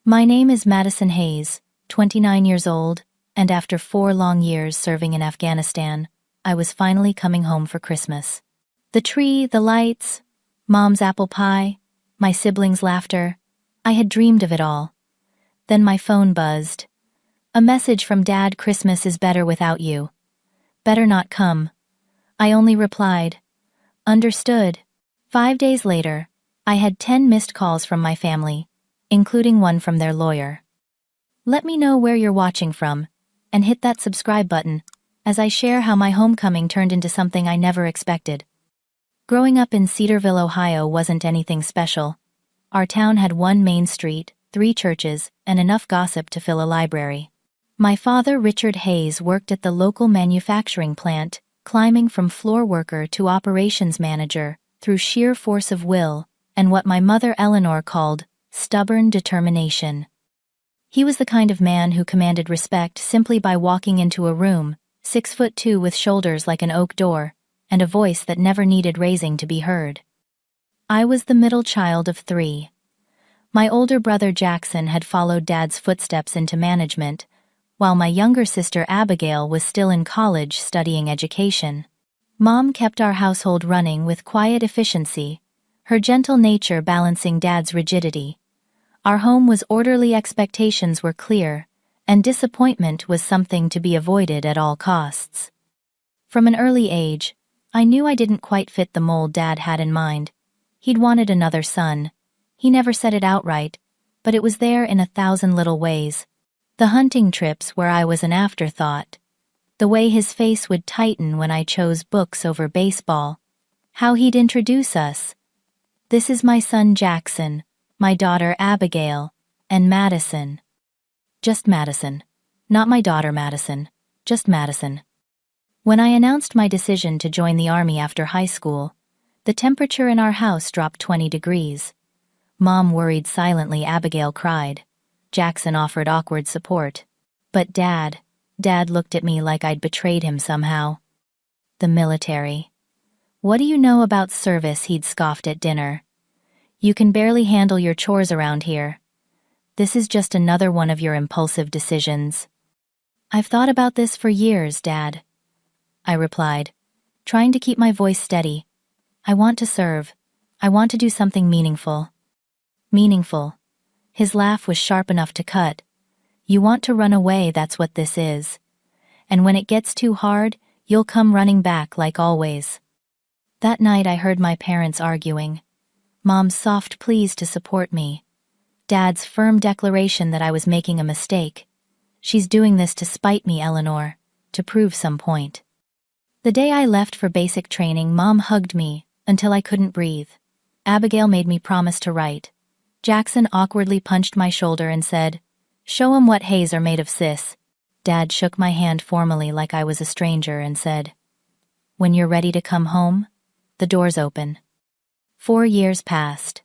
My name is Madison Hayes, 29 years old, and after 4 long years serving in Afghanistan, I was finally coming home for Christmas. The tree, the lights, Mom's apple pie, my siblings' laughter, I had dreamed of it all. Then my phone buzzed. A message from Dad: "Christmas is better without you. Better not come." I only replied, "Understood." 5 days later, I had 10 missed calls from my family, including one from their lawyer. Let me know where you're watching from, and hit that subscribe button, as I share how my homecoming turned into something I never expected. Growing up in Cedarville, Ohio wasn't anything special. Our town had one main street, 3 churches, and enough gossip to fill a library. My father, Richard Hayes, worked at the local manufacturing plant, climbing from floor worker to operations manager through sheer force of will and what my mother Eleanor called stubborn determination. He was the kind of man who commanded respect simply by walking into a room, 6'2" with shoulders like an oak door, and a voice that never needed raising to be heard. I was the middle child of 3. My older brother Jackson had followed Dad's footsteps into management, while my younger sister Abigail was still in college studying education. Mom kept our household running with quiet efficiency, her gentle nature balancing Dad's rigidity. Our home was orderly, expectations were clear, and disappointment was something to be avoided at all costs. From an early age, I knew I didn't quite fit the mold Dad had in mind. He'd wanted another son. He never said it outright, but it was there in 1,000 little ways. The hunting trips where I was an afterthought. The way his face would tighten when I chose books over baseball. How he'd introduce us. "This is my son Jackson, my daughter Abigail, and Madison." Just Madison. Not my daughter Madison. Just Madison. When I announced my decision to join the Army after high school, the temperature in our house dropped 20 degrees. Mom worried silently, Abigail cried. Jackson offered awkward support. But Dad looked at me like I'd betrayed him somehow. "The military. What do you know about service?" he'd scoffed at dinner. "You can barely handle your chores around here. This is just another one of your impulsive decisions." "I've thought about this for years, Dad," I replied, trying to keep my voice steady. "I want to serve. I want to do something meaningful." Meaningful. His laugh was sharp enough to cut. "You want to run away, that's what this is. And when it gets too hard, you'll come running back like always." That night I heard my parents arguing. Mom's soft pleas to support me. Dad's firm declaration that I was making a mistake. "She's doing this to spite me, Eleanor, to prove some point." The day I left for basic training, Mom hugged me until I couldn't breathe. Abigail made me promise to write. Jackson awkwardly punched my shoulder and said, "Show 'em what Hayes are made of, sis." Dad shook my hand formally like I was a stranger and said, "When you're ready to come home, the door's open." 4 years passed.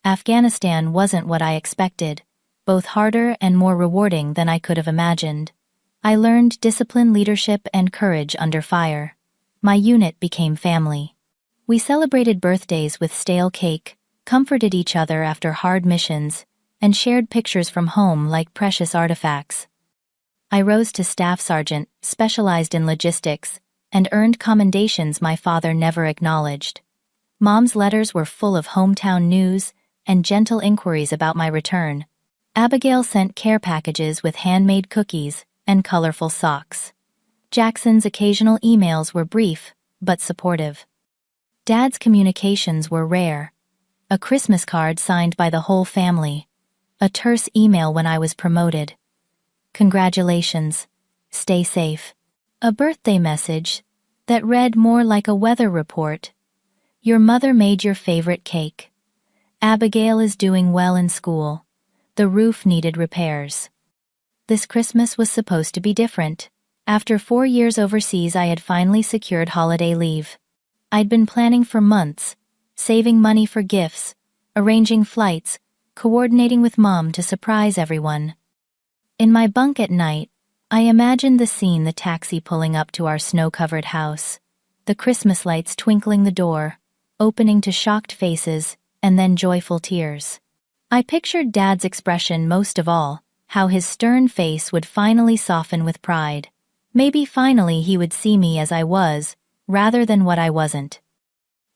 Afghanistan wasn't what I expected, both harder and more rewarding than I could have imagined. I learned discipline, leadership, and courage under fire. My unit became family. We celebrated birthdays with stale cake, comforted each other after hard missions, and shared pictures from home like precious artifacts. I rose to staff sergeant, specialized in logistics, and earned commendations my father never acknowledged. Mom's letters were full of hometown news and gentle inquiries about my return. Abigail sent care packages with handmade cookies and colorful socks. Jackson's occasional emails were brief but supportive. Dad's communications were rare. A Christmas card signed by the whole family. A terse email when I was promoted. "Congratulations. Stay safe." A birthday message that read more like a weather report. "Your mother made your favorite cake. Abigail is doing well in school. The roof needed repairs." This Christmas was supposed to be different. After 4 years overseas, I had finally secured holiday leave. I'd been planning for months, saving money for gifts, arranging flights, coordinating with Mom to surprise everyone. In my bunk at night, I imagined the scene: the taxi pulling up to our snow-covered house, the Christmas lights twinkling, the door opening to shocked faces and then joyful tears. I pictured Dad's expression most of all, how his stern face would finally soften with pride. Maybe finally he would see me as I was, rather than what I wasn't.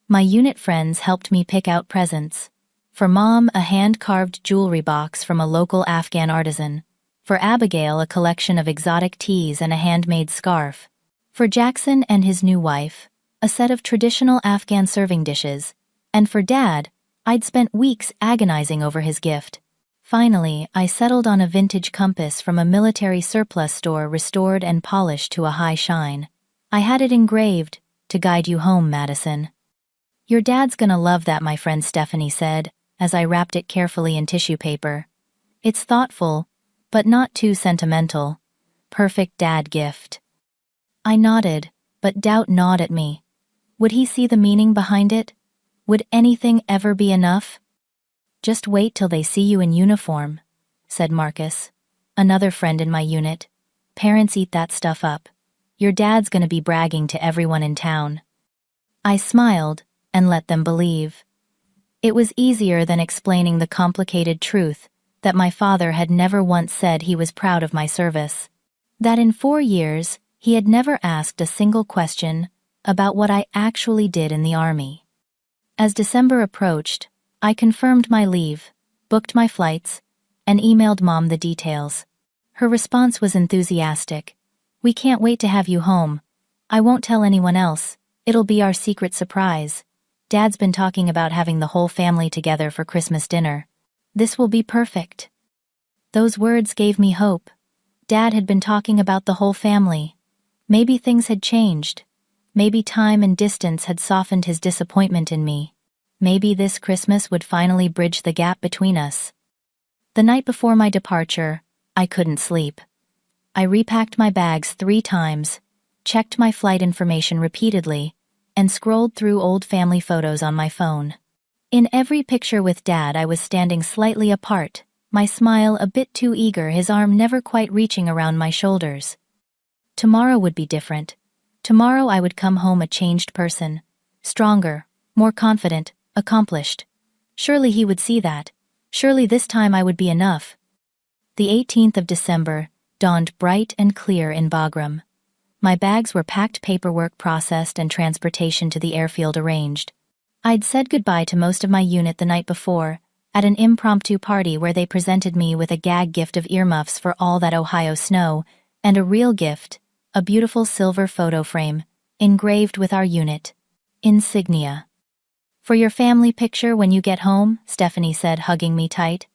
My unit friends helped me pick out presents. For Mom, a hand-carved jewelry box from a local Afghan artisan. For Abigail, a collection of exotic teas and a handmade scarf. For Jackson and his new wife, a set of traditional Afghan serving dishes. And for Dad, I'd spent weeks agonizing over his gift. Finally, I settled on a vintage compass from a military surplus store restored and polished to a high shine. I had it engraved, "To guide you home, Madison." "Your dad's gonna love that," my friend Stephanie said, as I wrapped it carefully in tissue paper. "It's thoughtful, but not too sentimental. Perfect dad gift." I nodded, but doubt gnawed at me. Would he see the meaning behind it? Would anything ever be enough? "Just wait till they see you in uniform," said Marcus, another friend in my unit. "Parents eat that stuff up. Your dad's gonna be bragging to everyone in town." I smiled and let them believe. It was easier than explaining the complicated truth that my father had never once said he was proud of my service. That in 4 years, he had never asked a single question about what I actually did in the Army. As December approached, I confirmed my leave, booked my flights, and emailed Mom the details. Her response was enthusiastic. "We can't wait to have you home. I won't tell anyone else. It'll be our secret surprise. Dad's been talking about having the whole family together for Christmas dinner. This will be perfect." Those words gave me hope. Dad had been talking about the whole family. Maybe things had changed. Maybe time and distance had softened his disappointment in me. Maybe this Christmas would finally bridge the gap between us. The night before my departure, I couldn't sleep. I repacked my bags 3 times, checked my flight information repeatedly, and scrolled through old family photos on my phone. In every picture with Dad, I was standing slightly apart, my smile a bit too eager, his arm never quite reaching around my shoulders. Tomorrow would be different. Tomorrow I would come home a changed person, stronger, more confident, accomplished. Surely he would see that. Surely this time I would be enough. The 18th of December dawned bright and clear in Bagram. My bags were packed, paperwork processed, and transportation to the airfield arranged. I'd said goodbye to most of my unit the night before, at an impromptu party where they presented me with a gag gift of earmuffs for all that Ohio snow, and a real gift, a beautiful silver photo frame, engraved with our unit insignia. "For your family picture when you get home," Stephanie said, hugging me tight.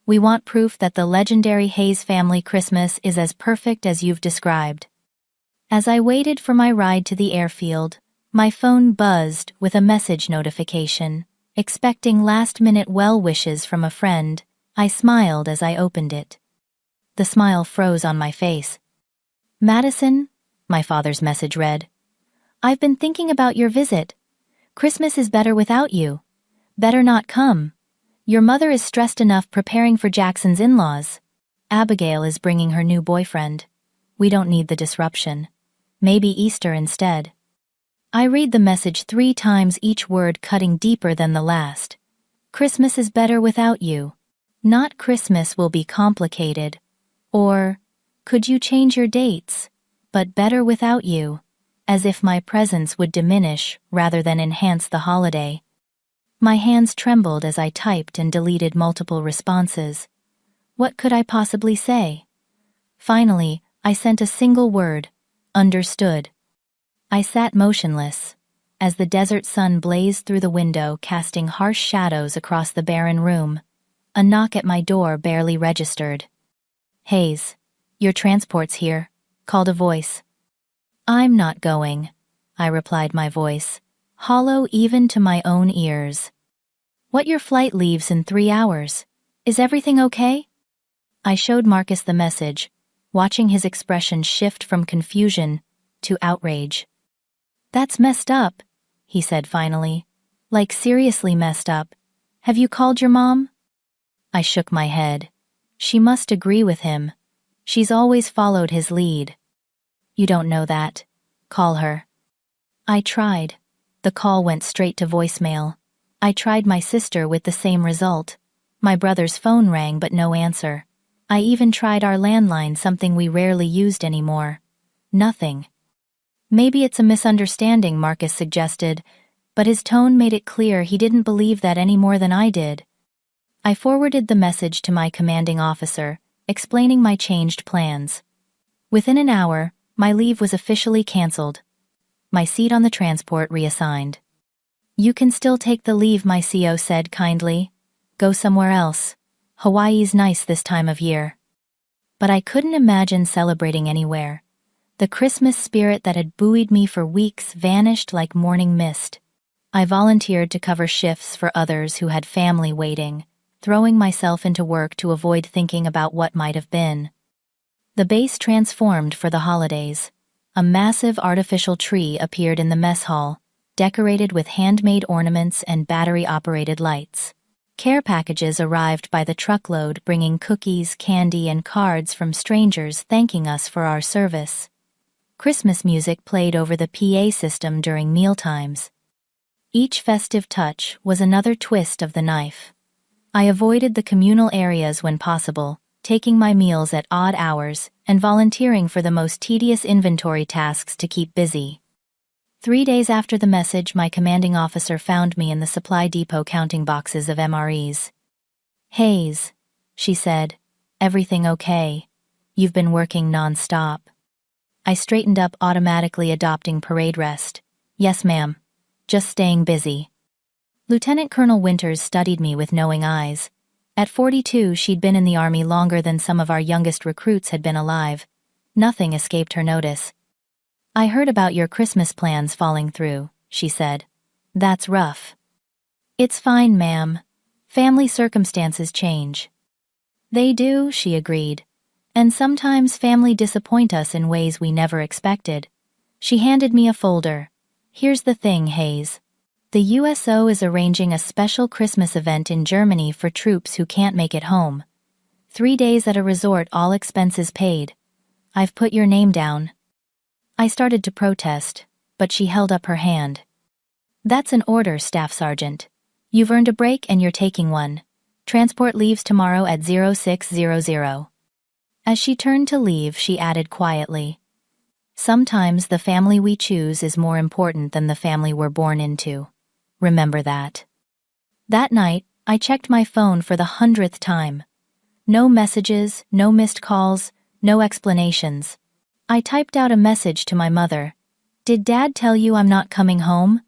"We want proof that the legendary Hayes family Christmas is as perfect as you've described." As I waited for my ride to the airfield, my phone buzzed with a message notification. Expecting last-minute well wishes from a friend, I smiled as I opened it. The smile froze on my face. "Madison," my father's message read, "I've been thinking about your visit. Christmas is better without you. Better not come. Your mother is stressed enough preparing for Jackson's in-laws. Abigail is bringing her new boyfriend. We don't need the disruption. Maybe Easter instead." I read the message 3 times, each word cutting deeper than the last. Christmas is better without you. Not Christmas will be complicated. Or, could you change your dates? But better without you. As if my presence would diminish rather than enhance the holiday. My hands trembled as I typed and deleted multiple responses. What could I possibly say? Finally, I sent a single word: understood. I sat motionless, as the desert sun blazed through the window, casting harsh shadows across the barren room. A knock at my door barely registered. "Hayes, your transport's here," called a voice. "I'm not going," I replied, my voice hollow even to my own ears. "What, your flight leaves in 3 hours? Is everything okay?" I showed Marcus the message, watching his expression shift from confusion to outrage. "That's messed up," he said finally. "Like seriously messed up. Have you called your mom?" I shook my head. She must agree with him. She's always followed his lead. "You don't know that. Call her." I tried. The call went straight to voicemail. I tried my sister with the same result. My brother's phone rang but no answer. I even tried our landline, something we rarely used anymore. Nothing. Maybe it's a misunderstanding, Marcus suggested, but his tone made it clear he didn't believe that any more than I did. I forwarded the message to my commanding officer, explaining my changed plans. Within an hour, my leave was officially canceled. My seat on the transport reassigned. "You can still take the leave," my CO said kindly. "Go somewhere else. Hawaii's nice this time of year." But I couldn't imagine celebrating anywhere. The Christmas spirit that had buoyed me for weeks vanished like morning mist. I volunteered to cover shifts for others who had family waiting, throwing myself into work to avoid thinking about what might have been. The base transformed for the holidays. A massive artificial tree appeared in the mess hall, decorated with handmade ornaments and battery-operated lights. Care packages arrived by the truckload, bringing cookies, candy, and cards from strangers thanking us for our service. Christmas music played over the PA system during mealtimes. Each festive touch was another twist of the knife. I avoided the communal areas when possible, taking my meals at odd hours and volunteering for the most tedious inventory tasks to keep busy. 3 days after the message, my commanding officer found me in the supply depot counting boxes of MREs. "Hayes," she said, "everything okay? You've been working non-stop." I straightened up, automatically adopting parade rest. "Yes, ma'am. Just staying busy." Lieutenant Colonel Winters studied me with knowing eyes. At 42, she'd been in the Army longer than some of our youngest recruits had been alive. Nothing escaped her notice. "I heard about your Christmas plans falling through," she said. "That's rough." "It's fine, ma'am. Family circumstances change." "They do," she agreed. "And sometimes family disappoint us in ways we never expected." She handed me a folder. "Here's the thing, Hayes. The USO is arranging a special Christmas event in Germany for troops who can't make it home. 3 days at a resort, all expenses paid. I've put your name down." I started to protest, but she held up her hand. "That's an order, Staff Sergeant. You've earned a break and you're taking one. Transport leaves tomorrow at 0600. As she turned to leave, she added quietly, "Sometimes the family we choose is more important than the family we're born into. Remember that." That night, I checked my phone for the 100th time. No messages, no missed calls, no explanations. I typed out a message to my mother. "Did Dad tell you I'm not coming home?"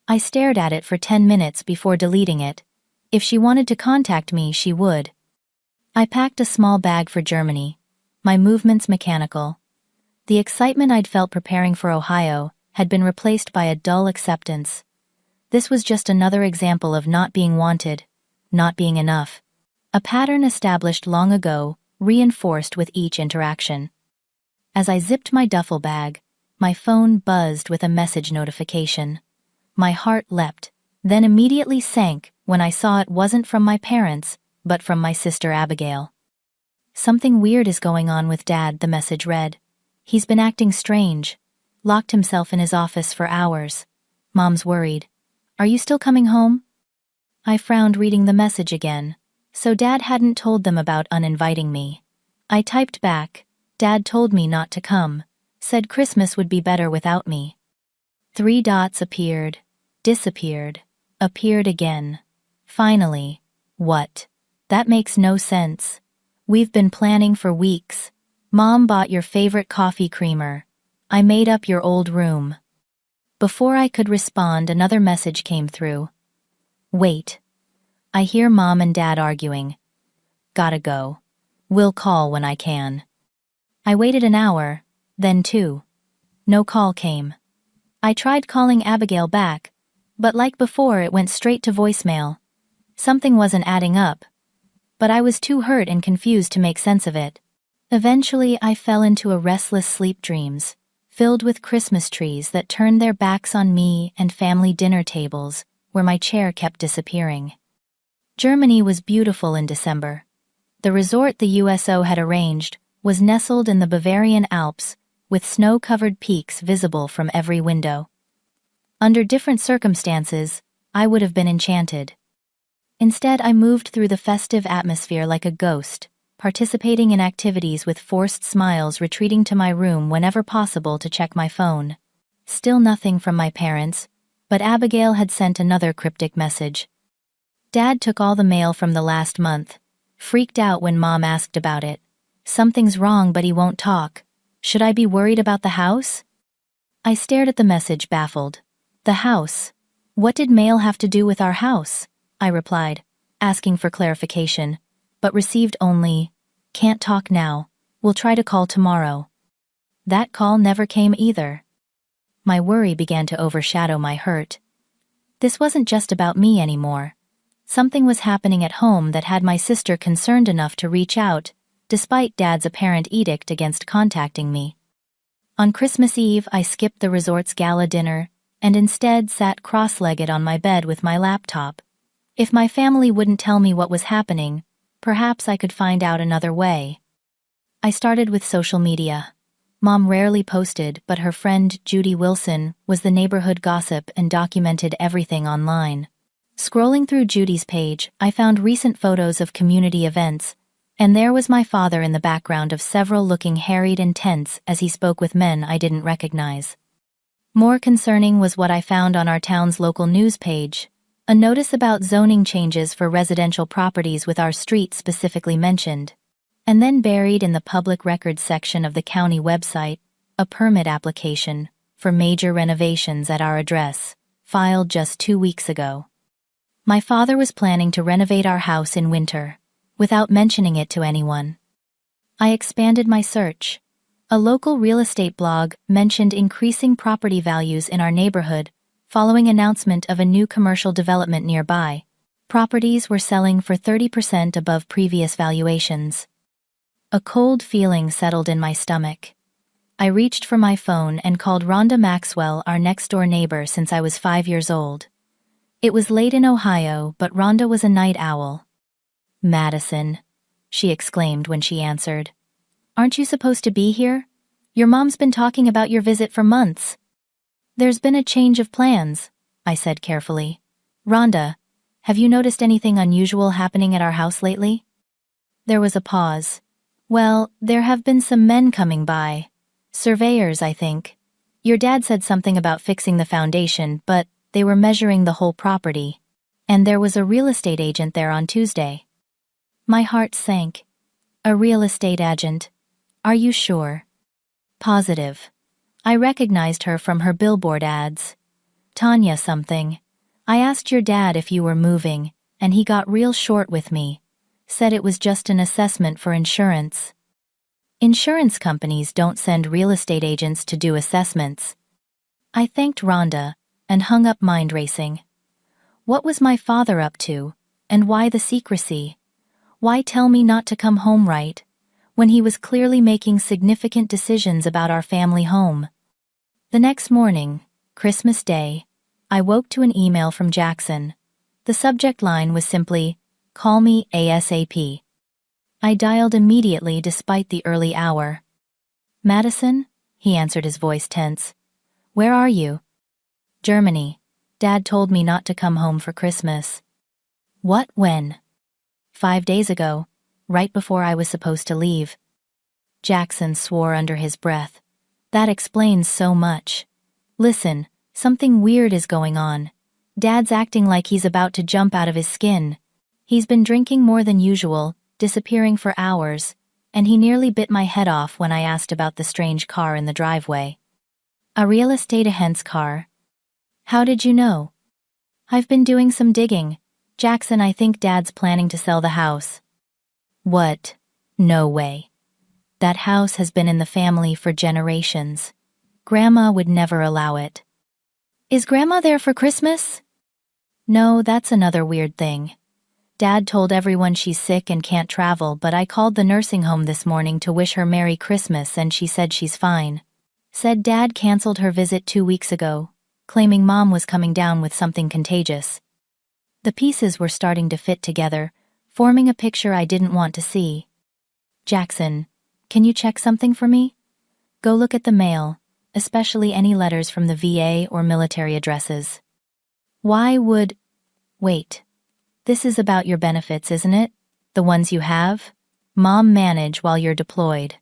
I stared at it for 10 minutes before deleting it. If she wanted to contact me, she would. I packed a small bag for Germany. My movements mechanical. The excitement I'd felt preparing for Ohio had been replaced by a dull acceptance. This was just another example of not being wanted, not being enough. A pattern established long ago, reinforced with each interaction. As I zipped my duffel bag, my phone buzzed with a message notification. My heart leapt, then immediately sank when I saw it wasn't from my parents, but from my sister Abigail. "Something weird is going on with Dad," the message read. "He's been acting strange. Locked himself in his office for hours. Mom's worried. Are you still coming home?" I frowned reading the message again. So Dad hadn't told them about uninviting me. I typed back, "Dad told me not to come. Said Christmas would be better without me." 3 dots appeared, disappeared, appeared again. Finally, "What? That makes no sense. We've been planning for weeks. Mom bought your favorite coffee creamer. I made up your old room." Before I could respond, another message came through. "Wait. I hear Mom and Dad arguing. Gotta go. We'll call when I can." I waited an hour, then 2. No call came. I tried calling Abigail back, but like before, it went straight to voicemail. Something wasn't adding up, but I was too hurt and confused to make sense of it. Eventually, I fell into a restless sleep dreams, filled with Christmas trees that turned their backs on me and family dinner tables, where my chair kept disappearing. Germany was beautiful in December. The resort the USO had arranged was nestled in the Bavarian Alps, with snow-covered peaks visible from every window. Under different circumstances, I would have been enchanted. Instead, I moved through the festive atmosphere like a ghost, participating in activities with forced smiles, retreating to my room whenever possible to check my phone. Still nothing from my parents, but Abigail had sent another cryptic message. Dad took all the mail from the last month, freaked out when Mom asked about it. Something's wrong, but he won't talk. Should I be worried about the house? I stared at the message, baffled. The house? What did mail have to do with our house? I replied, asking for clarification, but received only, "Can't talk now. We'll try to call tomorrow." That call never came either. My worry began to overshadow my hurt. This wasn't just about me anymore. Something was happening at home that had my sister concerned enough to reach out, despite Dad's apparent edict against contacting me. On Christmas Eve, I skipped the resort's gala dinner and instead sat cross-legged on my bed with my laptop. If my family wouldn't tell me what was happening, perhaps I could find out another way. I started with social media. Mom rarely posted, but her friend Judy Wilson was the neighborhood gossip and documented everything online. Scrolling through Judy's page, I found recent photos of community events, and there was my father in the background of several, looking harried and tense as he spoke with men I didn't recognize. More concerning was what I found on our town's local news page, a notice about zoning changes for residential properties with our street specifically mentioned. And then buried in the public records section of the county website, a permit application for major renovations at our address, filed just 2 weeks ago. My father was planning to renovate our house in winter, without mentioning it to anyone. I expanded my search. A local real estate blog mentioned increasing property values in our neighborhood following announcement of a new commercial development nearby. Properties were selling for 30% above previous valuations. A cold feeling settled in my stomach. I reached for my phone and called Rhonda Maxwell, our next-door neighbor since I was 5 years old. It was late in Ohio, but Rhonda was a night owl. "Madison," she exclaimed when she answered. "Aren't you supposed to be here? Your mom's been talking about your visit for months." "There's been a change of plans," I said carefully. "Rhonda, have you noticed anything unusual happening at our house lately?" There was a pause. "Well, there have been some men coming by. Surveyors, I think. Your dad said something about fixing the foundation, but they were measuring the whole property. And there was a real estate agent there on Tuesday." My heart sank. "A real estate agent? Are you sure?" "Positive. I recognized her from her billboard ads. Tanya something. I asked your dad if you were moving, and he got real short with me. Said it was just an assessment for insurance." Insurance companies don't send real estate agents to do assessments. I thanked Rhonda and hung up, mind racing. What was my father up to, and why the secrecy? Why tell me not to come home right, when he was clearly making significant decisions about our family home? The next morning, Christmas Day, I woke to an email from Jackson. The subject line was simply, "Call me ASAP." I dialed immediately despite the early hour. "Madison?" he answered, his voice tense. "Where are you?" "Germany. Dad told me not to come home for Christmas." "What, when?" 5 days ago, right before I was supposed to leave." Jackson swore under his breath. "That explains so much. Listen, something weird is going on. Dad's acting like he's about to jump out of his skin. He's been drinking more than usual, disappearing for hours, and he nearly bit my head off when I asked about the strange car in the driveway." "A real estate agent's car? How did you know?" "I've been doing some digging. Jackson, I think Dad's planning to sell the house." "What? No way. That house has been in the family for generations. Grandma would never allow it." "Is Grandma there for Christmas?" "No, that's another weird thing. Dad told everyone she's sick and can't travel, but I called the nursing home this morning to wish her Merry Christmas and she said she's fine. Said Dad canceled her visit 2 weeks ago, claiming Mom was coming down with something contagious." The pieces were starting to fit together, forming a picture I didn't want to see. "Jackson, can you check something for me? Go look at the mail, especially any letters from the VA or military addresses." "Why would—" "Wait. This is about your benefits, isn't it? The ones you have? Mom manage while you're deployed.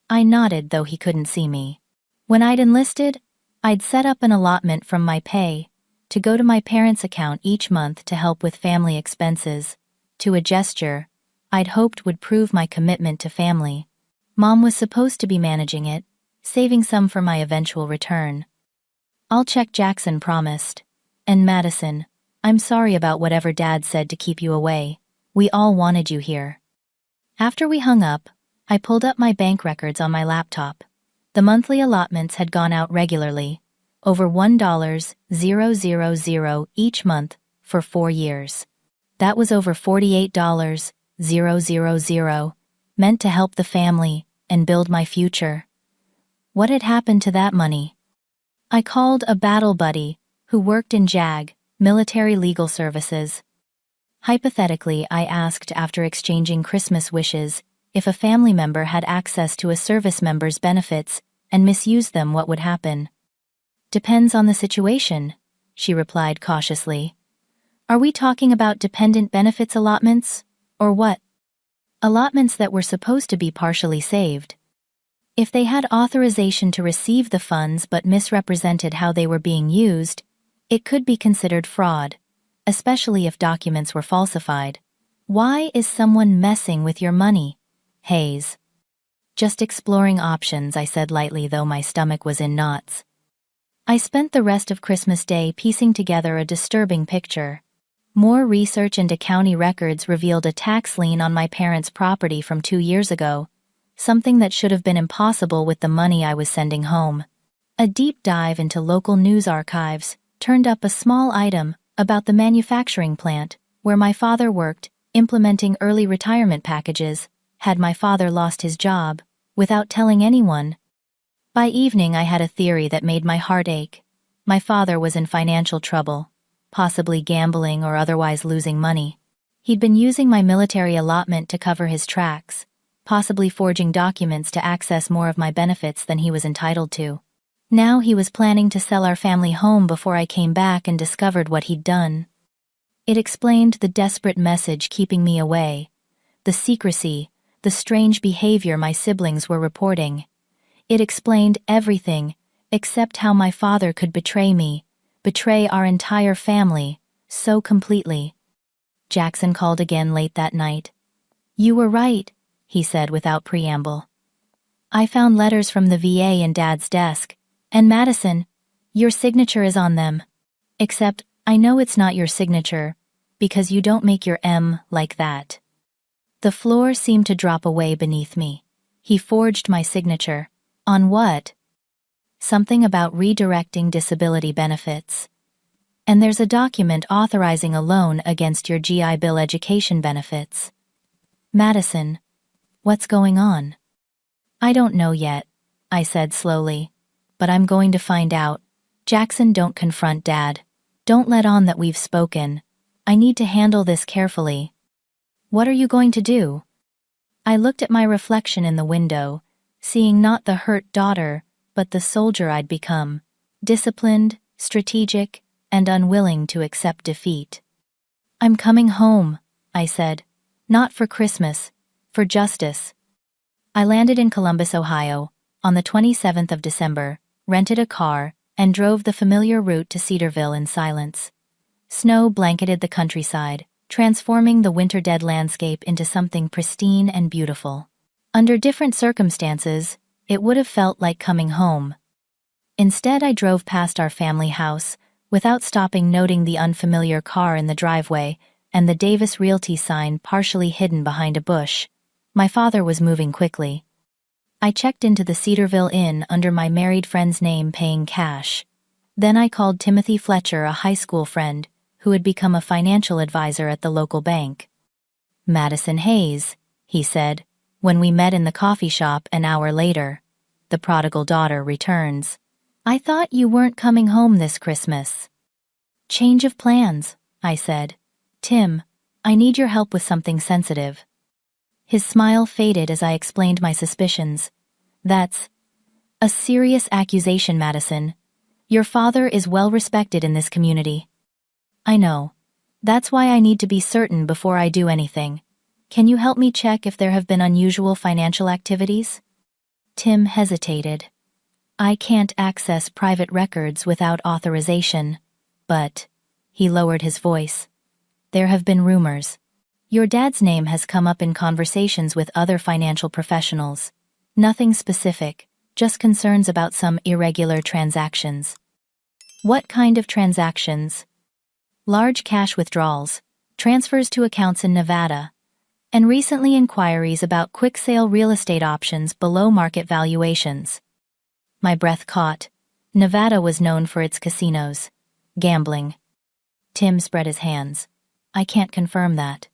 I nodded, though he couldn't see me. When I'd enlisted, I'd set up an allotment from my pay to go to my parents' account each month to help with family expenses, to a gesture I'd hoped would prove my commitment to family. Mom was supposed to be managing it, saving some for my eventual return. "I'll check," Jackson promised. "And Madison, I'm sorry about whatever Dad said to keep you away. We all wanted you here." After we hung up, I pulled up my bank records on my laptop. The monthly allotments had gone out regularly, over $1,000 each month for 4 years. That was over $48,000, meant to help the family and build my future. What had happened to that money? I called a battle buddy who worked in JAG, Military Legal Services. Hypothetically, I asked, after exchanging Christmas wishes, if a family member had access to a service member's benefits and misused them, what would happen? "Depends on the situation," she replied cautiously. "Are we talking about dependent benefits allotments, or what?" "Allotments that were supposed to be partially saved. If they had authorization to receive the funds but misrepresented how they were being used, it could be considered fraud, especially if documents were falsified." "Why is someone messing with your money, Hayes?" "Just exploring options," I said lightly, though my stomach was in knots. I spent the rest of Christmas Day piecing together a disturbing picture. More research into county records revealed a tax lien on my parents' property from 2 years ago, something that should have been impossible with the money I was sending home. A deep dive into local news archives turned up a small item about the manufacturing plant where my father worked, implementing early retirement packages, had my father lost his job, without telling anyone. By evening, I had a theory that made my heart ache. My father was in financial trouble, possibly gambling or otherwise losing money. He'd been using my military allotment to cover his tracks, possibly forging documents to access more of my benefits than he was entitled to. Now he was planning to sell our family home before I came back and discovered what he'd done. It explained the desperate message keeping me away, the secrecy, the strange behavior my siblings were reporting. It explained everything, except how my father could betray me, betray our entire family, so completely. Jackson called again late that night. "You were right," he said without preamble. "I found letters from the VA in Dad's desk, and Madison, your signature is on them. Except, I know it's not your signature, because you don't make your M like that." The floor seemed to drop away beneath me. He forged my signature. On what? Something about redirecting disability benefits. And there's a document authorizing a loan against your GI Bill education benefits. Madison, what's going on? "I don't know yet," I said slowly. "But I'm going to find out. Jackson, don't confront Dad. Don't let on that we've spoken. I need to handle this carefully." "What are you going to do?" I looked at my reflection in the window, seeing not the hurt daughter, but the soldier I'd become, disciplined, strategic, and unwilling to accept defeat. "I'm coming home," I said. "Not for Christmas, for justice." I landed in Columbus, Ohio, on the 27th of December, rented a car, and drove the familiar route to Cedarville in silence. Snow blanketed the countryside, transforming the winter-dead landscape into something pristine and beautiful. Under different circumstances, it would have felt like coming home. Instead, I drove past our family house, without stopping, noting the unfamiliar car in the driveway and the Davis Realty sign partially hidden behind a bush. My father was moving quickly. I checked into the Cedarville Inn under my married friend's name, paying cash. Then I called Timothy Fletcher, a high school friend, who had become a financial advisor at the local bank. "Madison Hayes," he said, when we met in the coffee shop an hour later. "The prodigal daughter returns. I thought you weren't coming home this Christmas." "Change of plans," I said. "Tim, I need your help with something sensitive." His smile faded as I explained my suspicions. "That's a serious accusation, Madison. Your father is well respected in this community." "I know. That's why I need to be certain before I do anything. Can you help me check if there have been unusual financial activities? Tim hesitated. I can't access private records without authorization, but, he lowered his voice, there have been rumors. Your dad's name has come up in conversations with other financial professionals. Nothing specific, just concerns about some irregular transactions. What kind of transactions? Large cash withdrawals, transfers to accounts in Nevada, and recently inquiries about quick-sale real estate options below market valuations. My breath caught. Nevada was known for its casinos. Gambling. Tim spread his hands. I can't confirm that.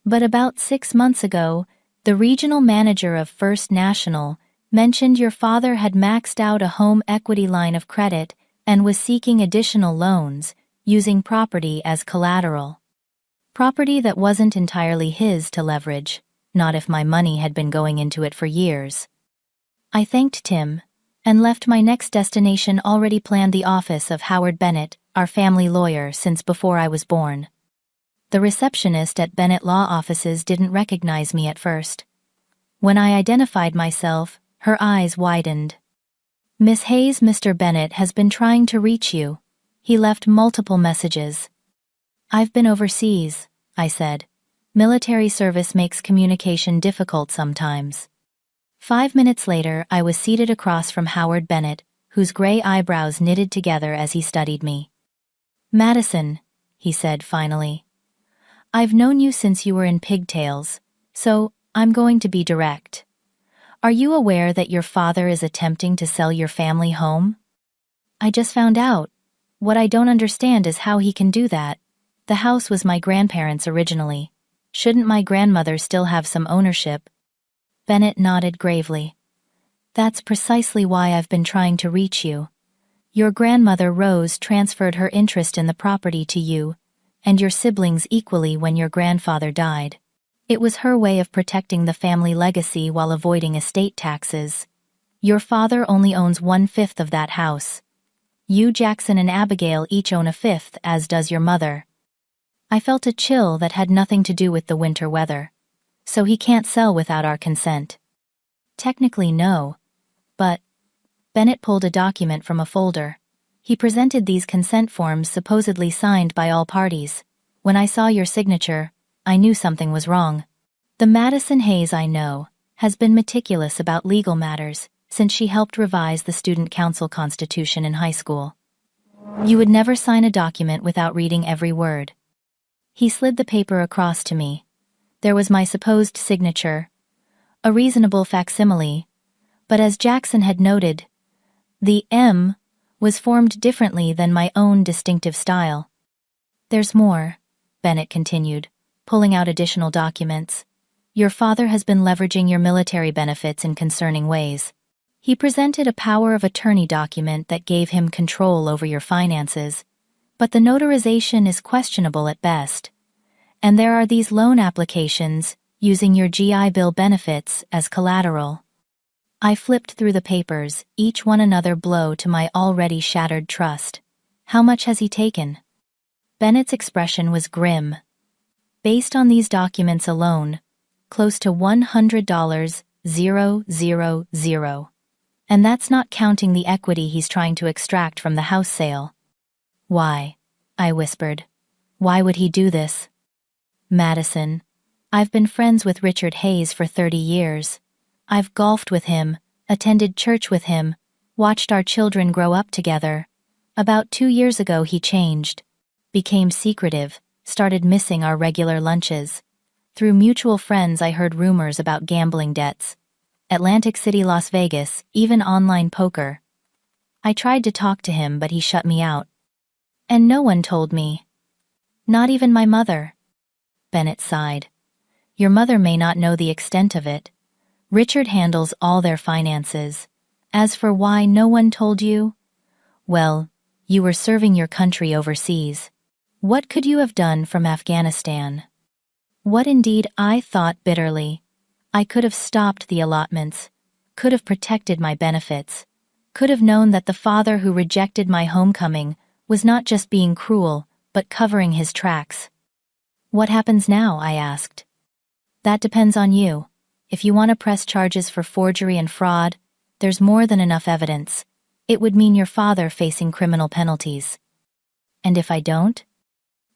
But about 6 months ago, the regional manager of First National mentioned your father had maxed out a home equity line of credit and was seeking additional loans, using property as collateral. Property that wasn't entirely his to leverage, not if my money had been going into it for years. I thanked Tim, and left my next destination already planned, the office of Howard Bennett, our family lawyer since before I was born. The receptionist at Bennett Law Offices didn't recognize me at first. When I identified myself, her eyes widened. Miss Hayes, Mr. Bennett has been trying to reach you. He left multiple messages. I've been overseas, I said. Military service makes communication difficult sometimes. 5 minutes later, I was seated across from Howard Bennett, whose gray eyebrows knitted together as he studied me. Madison, he said finally. I've known you since you were in pigtails, so I'm going to be direct. Are you aware that your father is attempting to sell your family home? I just found out. What I don't understand is how he can do that. The house was my grandparents' originally. Shouldn't my grandmother still have some ownership? Bennett nodded gravely. That's precisely why I've been trying to reach you. Your grandmother Rose transferred her interest in the property to you, and your siblings equally when your grandfather died. It was her way of protecting the family legacy while avoiding estate taxes. Your father only owns 1/5 of that house. You, Jackson, and Abigail each own 1/5, as does your mother. I felt a chill that had nothing to do with the winter weather. So he can't sell without our consent. Technically, no. But Bennett pulled a document from a folder. He presented these consent forms supposedly signed by all parties. When I saw your signature, I knew something was wrong. The Madison Hayes I know has been meticulous about legal matters since she helped revise the Student Council Constitution in high school. You would never sign a document without reading every word. He slid the paper across to me. There was my supposed signature, a reasonable facsimile, but as Jackson had noted, the M was formed differently than my own distinctive style. There's more, Bennett continued, pulling out additional documents. Your father has been leveraging your military benefits in concerning ways. He presented a power of attorney document that gave him control over your finances, but the notarization is questionable at best. And there are these loan applications using your GI Bill benefits as collateral. I flipped through the papers, each one another blow to my already shattered trust. How much has he taken? Bennett's expression was grim. Based on these documents alone, close to $100, 000. And that's not counting the equity he's trying to extract from the house sale. Why? I whispered. Why would he do this? Madison, I've been friends with Richard Hayes for 30 years. I've golfed with him, attended church with him, watched our children grow up together. About 2 years ago he changed, became secretive, started missing our regular lunches. Through mutual friends I heard rumors about gambling debts. Atlantic City, Las Vegas, even online poker. I tried to talk to him but he shut me out. And no one told me. Not even my mother. Bennett sighed. Your mother may not know the extent of it. Richard handles all their finances. As for why no one told you, well, you were serving your country overseas. What could you have done from Afghanistan? What indeed, I thought bitterly. I could have stopped the allotments, could have protected my benefits, could have known that the father who rejected my homecoming was not just being cruel, but covering his tracks. What happens now? I asked. That depends on you. If you want to press charges for forgery and fraud, there's more than enough evidence. It would mean your father facing criminal penalties. And if I don't?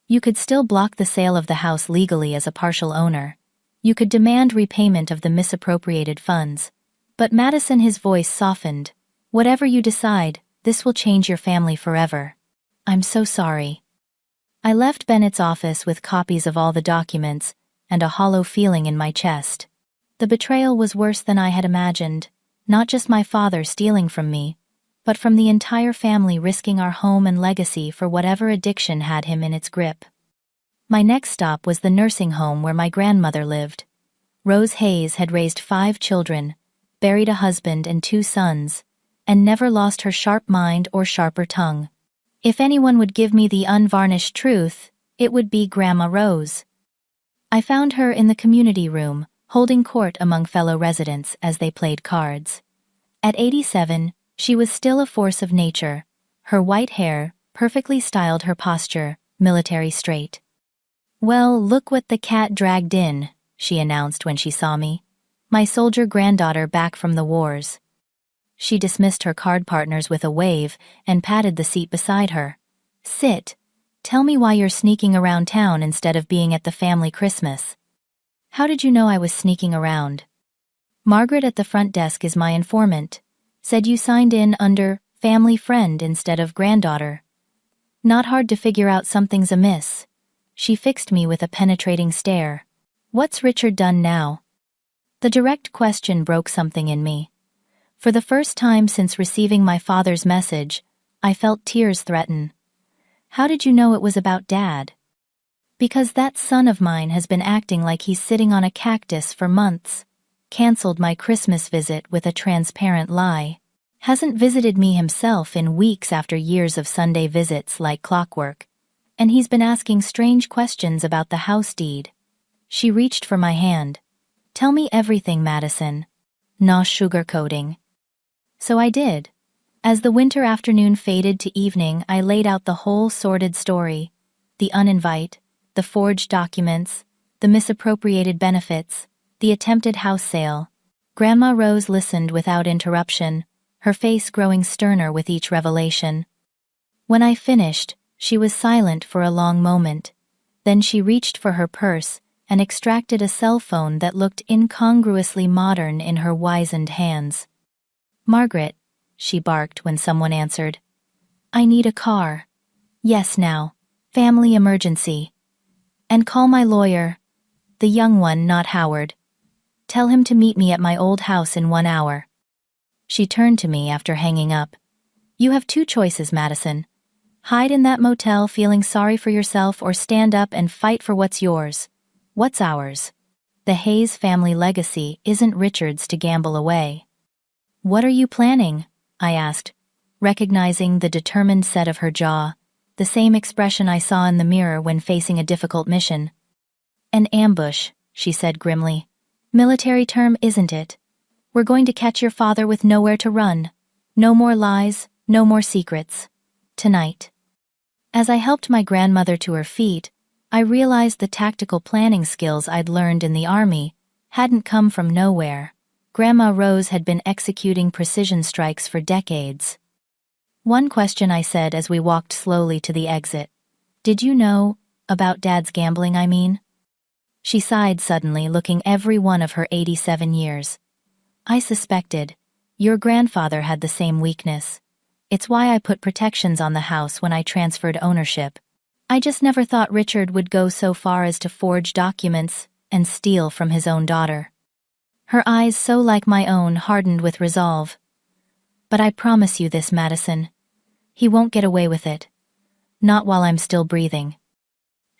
You could still block the sale of the house legally as a partial owner. You could demand repayment of the misappropriated funds. But Madison, his voice softened. Whatever you decide, this will change your family forever. I'm so sorry. I left Bennett's office with copies of all the documents and a hollow feeling in my chest. The betrayal was worse than I had imagined, not just my father stealing from me, but from the entire family risking our home and legacy for whatever addiction had him in its grip. My next stop was the nursing home where my grandmother lived. Rose Hayes had raised 5 children, buried a husband and 2 sons, and never lost her sharp mind or sharper tongue. If anyone would give me the unvarnished truth, it would be Grandma Rose. I found her in the community room, holding court among fellow residents as they played cards. At 87, she was still a force of nature. Her white hair perfectly styled her posture, military straight. "Well, look what the cat dragged in," she announced when she saw me. "My soldier granddaughter back from the wars." She dismissed her card partners with a wave and patted the seat beside her. "Sit. Tell me why you're sneaking around town instead of being at the family Christmas." "How did you know I was sneaking around?" "Margaret at the front desk is my informant. Said you signed in under family friend instead of granddaughter. Not hard to figure out something's amiss." She fixed me with a penetrating stare. "What's Richard done now?" The direct question broke something in me. For the first time since receiving my father's message, I felt tears threaten. "How did you know it was about Dad?" "Because that son of mine has been acting like he's sitting on a cactus for months. Cancelled my Christmas visit with a transparent lie. Hasn't visited me himself in weeks after years of Sunday visits like clockwork. And he's been asking strange questions about the house deed." She reached for my hand. "Tell me everything, Madison. No sugarcoating." So I did. As the winter afternoon faded to evening, I laid out the whole sordid story. The uninvite, the forged documents, the misappropriated benefits, the attempted house sale. Grandma Rose listened without interruption, her face growing sterner with each revelation. When I finished, she was silent for a long moment. Then she reached for her purse and extracted a cell phone that looked incongruously modern in her wizened hands. "Margaret," she barked when someone answered. "I need a car. Yes now. Family emergency. And call my lawyer. The young one, not Howard. Tell him to meet me at my old house in 1 hour." She turned to me after hanging up. "You have 2 choices, Madison. Hide in that motel feeling sorry for yourself or stand up and fight for what's yours." "What's ours?" "The Hayes family legacy isn't Richard's to gamble away." "What are you planning?" I asked, recognizing the determined set of her jaw, the same expression I saw in the mirror when facing a difficult mission. "An ambush," she said grimly. "Military term, isn't it? We're going to catch your father with nowhere to run. No more lies, no more secrets. Tonight." As I helped my grandmother to her feet, I realized the tactical planning skills I'd learned in the army hadn't come from nowhere. Grandma Rose had been executing precision strikes for decades. "One question," I said as we walked slowly to the exit. "Did you know about Dad's gambling, I mean?" She sighed suddenly, looking every one of her 87 years. "I suspected. Your grandfather had the same weakness. It's why I put protections on the house when I transferred ownership. I just never thought Richard would go so far as to forge documents and steal from his own daughter." Her eyes, so like my own, hardened with resolve. "But I promise you this, Madison. He won't get away with it. Not while I'm still breathing."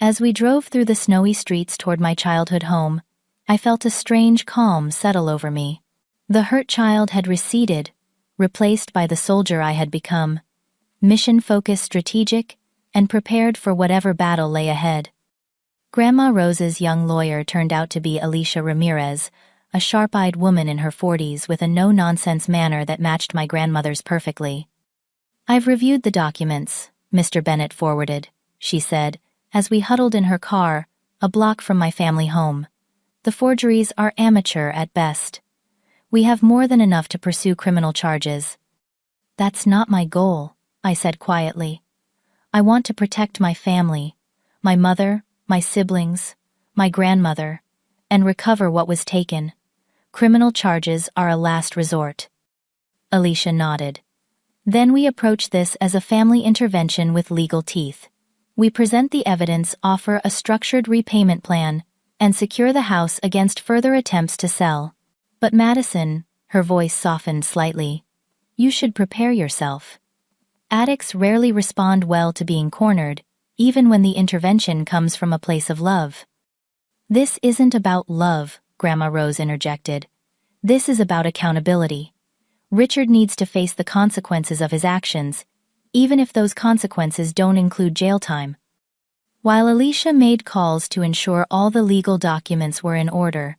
As we drove through the snowy streets toward my childhood home, I felt a strange calm settle over me. The hurt child had receded, replaced by the soldier I had become, mission-focused, strategic, and prepared for whatever battle lay ahead. Grandma Rose's young lawyer turned out to be Alicia Ramirez, a sharp-eyed woman in her 40s with a no-nonsense manner that matched my grandmother's perfectly. "I've reviewed the documents," Mr. Bennett forwarded, she said, as we huddled in her car, a block from my family home. The forgeries are amateur at best. We have more than enough to pursue criminal charges. That's not my goal, I said quietly. I want to protect my family, my mother, my siblings, my grandmother, and recover what was taken. Criminal charges are a last resort. Alicia nodded. Then we approach this as a family intervention with legal teeth. We present the evidence, offer a structured repayment plan, and secure the house against further attempts to sell. But Madison, her voice softened slightly, you should prepare yourself. Addicts rarely respond well to being cornered, even when the intervention comes from a place of love. This isn't about love, Grandma Rose interjected. This is about accountability. Richard needs to face the consequences of his actions, even if those consequences don't include jail time. While Alicia made calls to ensure all the legal documents were in order,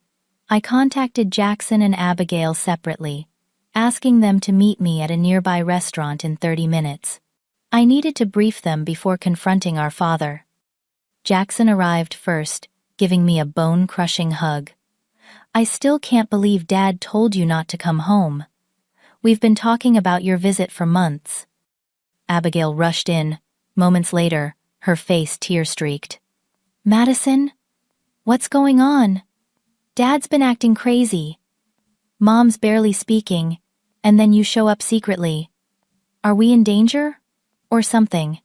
I contacted Jackson and Abigail separately, asking them to meet me at a nearby restaurant in 30 minutes. I needed to brief them before confronting our father. Jackson arrived first, giving me a bone-crushing hug. I still can't believe Dad told you not to come home. We've been talking about your visit for months. Abigail rushed in, moments later, her face tear-streaked. Madison? What's going on? Dad's been acting crazy. Mom's barely speaking, and then you show up secretly. Are we in danger? Or something?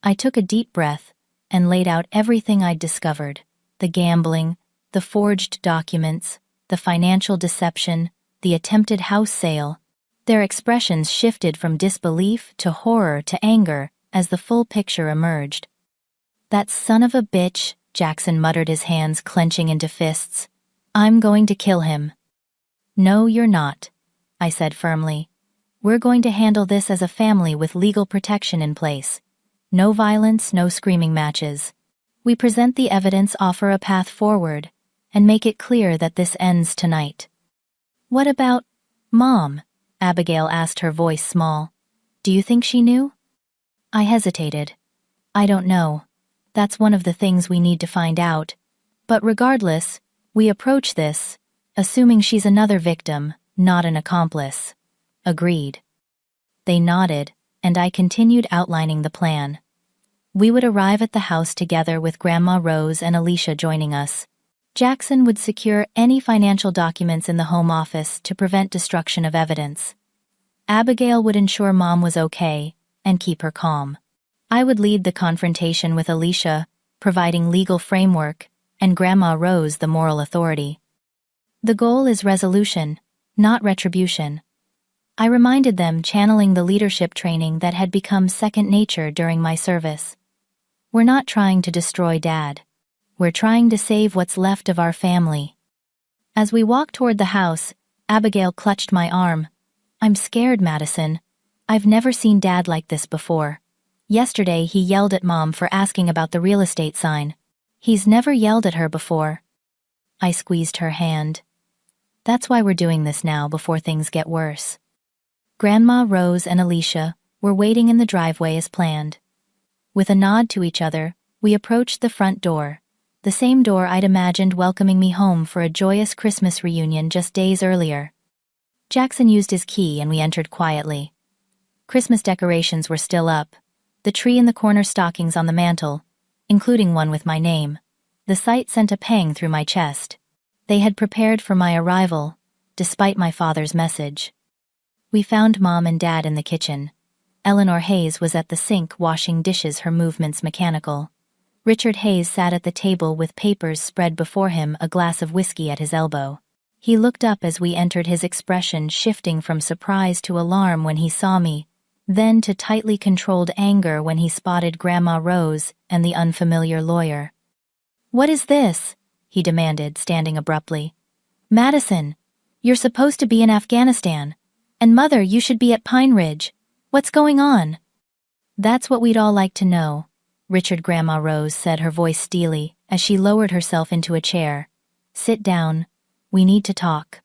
I took a deep breath and laid out everything I'd discovered. The gambling, the forged documents, the financial deception, the attempted house sale. Their expressions shifted from disbelief to horror to anger as the full picture emerged. That son of a bitch, Jackson muttered, his hands clenching into fists. I'm going to kill him. No, you're not, I said firmly. We're going to handle this as a family with legal protection in place. No violence, no screaming matches. We present the evidence, offer a path forward, and make it clear that this ends tonight. What about Mom? Abigail asked, her voice small. Do you think she knew? I hesitated. I don't know. That's one of the things we need to find out. But regardless, we approach this, assuming she's another victim, not an accomplice. Agreed. They nodded, and I continued outlining the plan. We would arrive at the house together with Grandma Rose and Alicia joining us. Jackson would secure any financial documents in the home office to prevent destruction of evidence. Abigail would ensure Mom was okay and keep her calm. I would lead the confrontation with Alicia, providing legal framework, and Grandma Rose the moral authority. The goal is resolution, not retribution. I reminded them, channeling the leadership training that had become second nature during my service. We're not trying to destroy Dad. We're trying to save what's left of our family. As we walked toward the house, Abigail clutched my arm. I'm scared, Madison. I've never seen Dad like this before. Yesterday he yelled at Mom for asking about the real estate sign. He's never yelled at her before. I squeezed her hand. That's why we're doing this now, before things get worse. Grandma Rose and Alicia were waiting in the driveway as planned. With a nod to each other, we approached the front door, the same door I'd imagined welcoming me home for a joyous Christmas reunion just days earlier. Jackson used his key and we entered quietly. Christmas decorations were still up, the tree in the corner, stockings on the mantel, including one with my name. The sight sent a pang through my chest. They had prepared for my arrival, despite my father's message. We found Mom and Dad in the kitchen. Eleanor Hayes was at the sink washing dishes, her movements mechanical. Richard Hayes sat at the table with papers spread before him, a glass of whiskey at his elbow. He looked up as we entered, his expression shifting from surprise to alarm when he saw me, then to tightly controlled anger when he spotted Grandma Rose and the unfamiliar lawyer. "What is this?" he demanded, standing abruptly. "Madison, you're supposed to be in Afghanistan. And Mother, you should be at Pine Ridge. What's going on?" "That's what we'd all like to know," Richard. Grandma Rose said, her voice steely, as she lowered herself into a chair. "Sit down. We need to talk."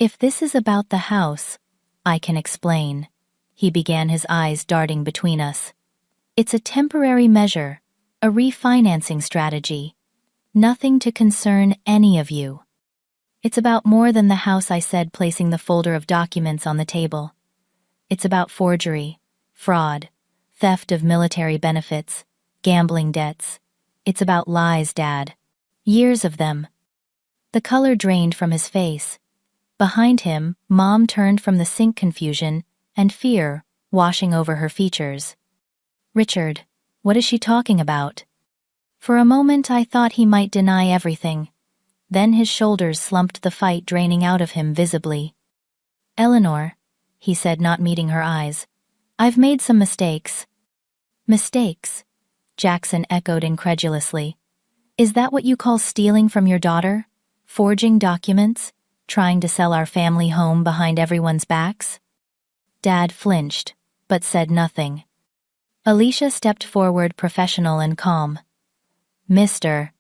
"If this is about the house, I can explain," he began, his eyes darting between us. "It's a temporary measure, a refinancing strategy. Nothing to concern any of you. It's about more than the house, I said, placing the folder of documents on the table. It's about forgery, fraud, theft of military benefits, gambling debts. It's about lies, Dad. Years of them. The color drained from his face. Behind him, Mom turned from the sink, confusion and fear washing over her features. Richard, what is she talking about? For a moment I thought he might deny everything. Then his shoulders slumped, the fight draining out of him visibly. Eleanor, he said, not meeting her eyes, I've made some mistakes. Mistakes? Jackson echoed incredulously. Is that what you call stealing from your daughter? Forging documents? Trying to sell our family home behind everyone's backs? Dad flinched, but said nothing. Alicia stepped forward, professional and calm. Mr.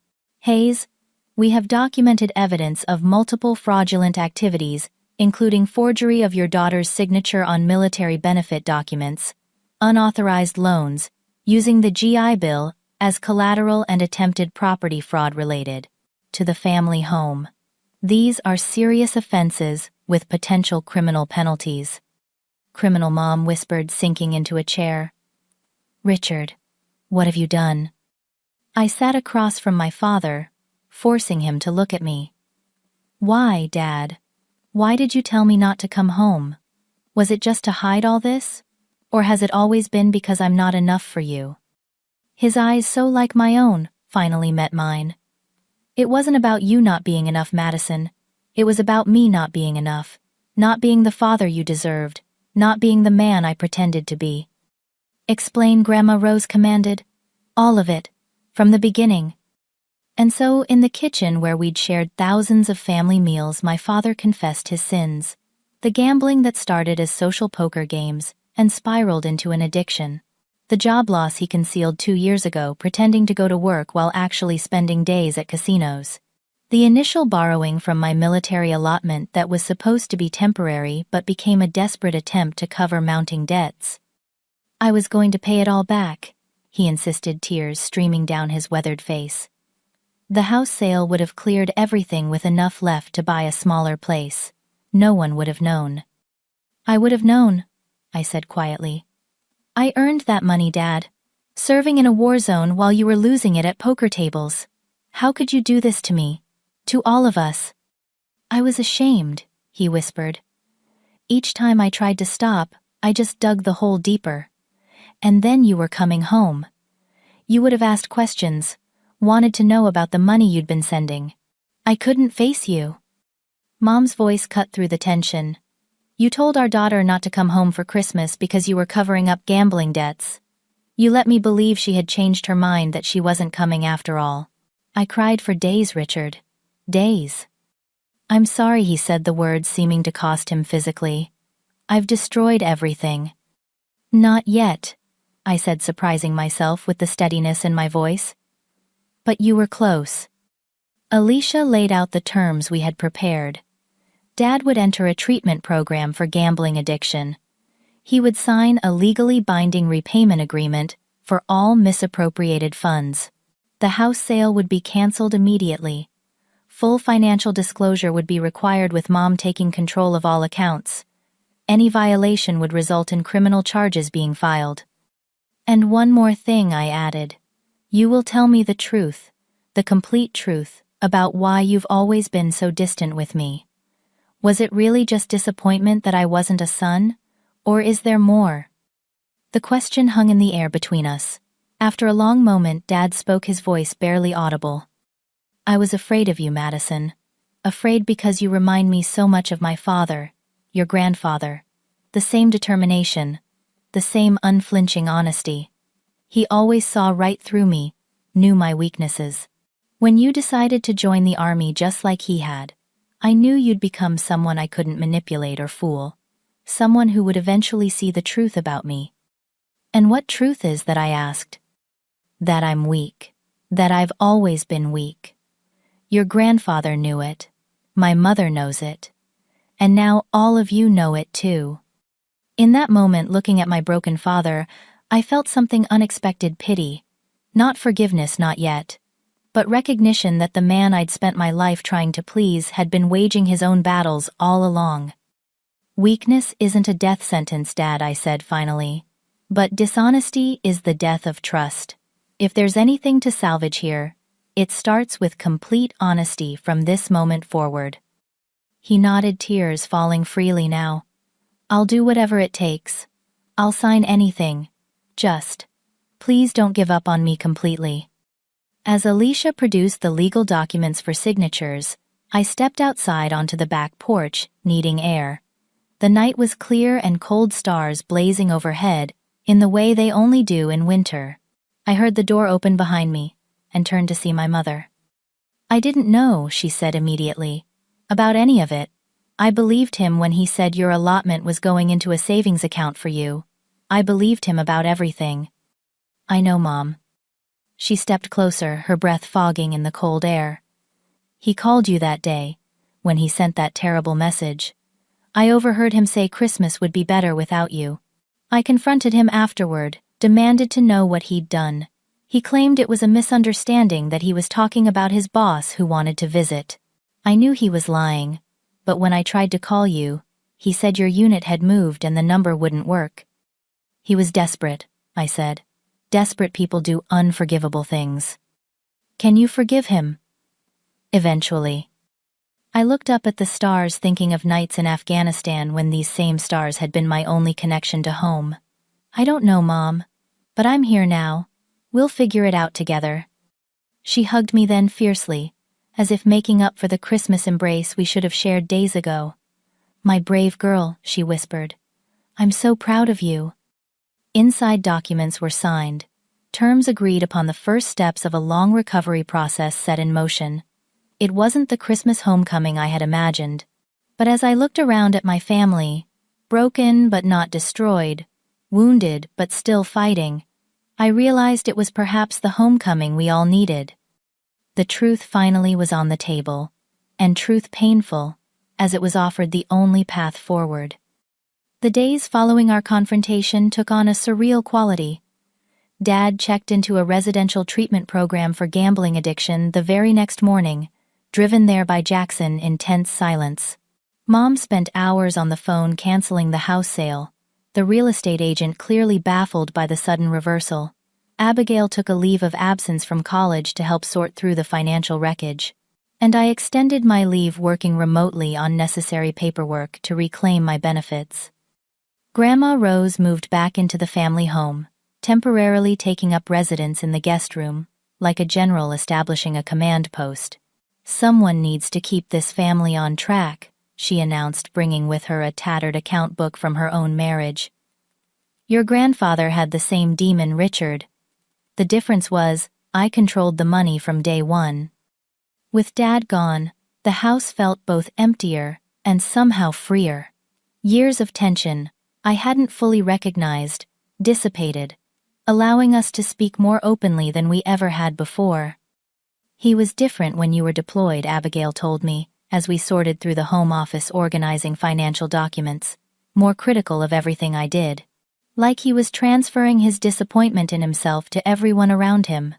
Hayes, we have documented evidence of multiple fraudulent activities, including forgery of your daughter's signature on military benefit documents, unauthorized loans, using the GI Bill as collateral, and attempted property fraud related to the family home. These are serious offenses with potential criminal penalties. Criminal, Mom whispered, sinking into a chair. Richard, what have you done? I sat across from my father, forcing him to look at me. Why, Dad? Why did you tell me not to come home? Was it just to hide all this? Or has it always been because I'm not enough for you? His eyes, so like my own, finally met mine. It wasn't about you not being enough, Madison. It was about me not being enough, not being the father you deserved, not being the man I pretended to be. Explain, Grandma Rose commanded. All of it, from the beginning. And so, in the kitchen where we'd shared thousands of family meals, my father confessed his sins. The gambling that started as social poker games and spiraled into an addiction. The job loss he concealed 2 years ago, pretending to go to work while actually spending days at casinos. The initial borrowing from my military allotment that was supposed to be temporary but became a desperate attempt to cover mounting debts. I was going to pay it all back, he insisted, tears streaming down his weathered face. The house sale would have cleared everything, with enough left to buy a smaller place. No one would have known. I would have known, I said quietly. I earned that money, Dad. Serving in a war zone while you were losing it at poker tables. How could you do this to me? To all of us? I was ashamed, he whispered. Each time I tried to stop, I just dug the hole deeper. And then you were coming home. You would have asked questions, wanted to know about the money you'd been sending. I couldn't face you. Mom's voice cut through the tension. You told our daughter not to come home for Christmas because you were covering up gambling debts. You let me believe she had changed her mind, that she wasn't coming after all. I cried for days, Richard. Days. I'm sorry, he said, the words seeming to cost him physically. I've destroyed everything. Not yet, I said, surprising myself with the steadiness in my voice. But you were close. Alicia laid out the terms we had prepared. Dad would enter a treatment program for gambling addiction. He would sign a legally binding repayment agreement for all misappropriated funds. The house sale would be canceled immediately. Full financial disclosure would be required, with Mom taking control of all accounts. Any violation would result in criminal charges being filed. And one more thing, I added. You will tell me the truth, the complete truth, about why you've always been so distant with me. Was it really just disappointment that I wasn't a son? Or is there more? The question hung in the air between us. After a long moment, Dad spoke, his voice barely audible. I was afraid of you, Madison. Afraid because you remind me so much of my father, your grandfather. The same determination, the same unflinching honesty. He always saw right through me, knew my weaknesses. When you decided to join the army just like he had, I knew you'd become someone I couldn't manipulate or fool. Someone who would eventually see the truth about me. And what truth is that, I asked? That I'm weak. That I've always been weak. Your grandfather knew it. My mother knows it. And now all of you know it too. In that moment, looking at my broken father, I felt something unexpected: pity. Not forgiveness, not yet. but recognition that the man I'd spent my life trying to please had been waging his own battles all along. "Weakness isn't a death sentence, Dad," I said finally. "But dishonesty is the death of trust. If there's anything to salvage here, it starts with complete honesty from this moment forward." He nodded, tears falling freely now. "I'll do whatever it takes. I'll sign anything. Just, please don't give up on me completely." As Alicia produced the legal documents for signatures, I stepped outside onto the back porch, needing air. The night was clear and cold stars blazing overhead in the way they only do in winter. I heard the door open behind me and turned to see my mother. "I didn't know," she said immediately, "about any of it. I believed him when he said your allotment was going into a savings account for you. I believed him about everything." "I know, Mom." She stepped closer, her breath fogging in the cold air. "He called you that day, when he sent that terrible message. I overheard him say Christmas would be better without you. I confronted him afterward, demanded to know what he'd done. He claimed it was a misunderstanding, that he was talking about his boss who wanted to visit. I knew he was lying, but when I tried to call you, he said your unit had moved and the number wouldn't work." "He was desperate," I said. "Desperate people do unforgivable things." "Can you forgive him?" "Eventually." I looked up at the stars, thinking of nights in Afghanistan when these same stars had been my only connection to home. "I don't know, Mom, but I'm here now. We'll figure it out together." She hugged me then fiercely, as if making up for the Christmas embrace we should have shared days ago. "My brave girl," she whispered. "I'm so proud of you." Inside documents were signed, terms agreed upon, the first steps of a long recovery process set in motion. It wasn't the Christmas homecoming I had imagined, but as I looked around at my family, broken but not destroyed, wounded but still fighting, I realized it was perhaps the homecoming we all needed. The truth finally was on the table, and truth painful, as it was offered the only path forward. The days following our confrontation took on a surreal quality. Dad checked into a residential treatment program for gambling addiction the very next morning, driven there by Jackson in tense silence. Mom spent hours on the phone canceling the house sale, the real estate agent clearly baffled by the sudden reversal. Abigail took a leave of absence from college to help sort through the financial wreckage, and I extended my leave working remotely on necessary paperwork to reclaim my benefits. Grandma Rose moved back into the family home, temporarily taking up residence in the guest room, like a general establishing a command post. "Someone needs to keep this family on track," she announced, bringing with her a tattered account book from her own marriage. "Your grandfather had the same demon, Richard. The difference was, I controlled the money from day one." With Dad gone, the house felt both emptier and somehow freer. Years of tension I hadn't fully recognized dissipated, allowing us to speak more openly than we ever had before. "He was different when you were deployed," Abigail told me, as we sorted through the home office organizing financial documents, more critical of everything I did. Like he was transferring his disappointment in himself to everyone around him.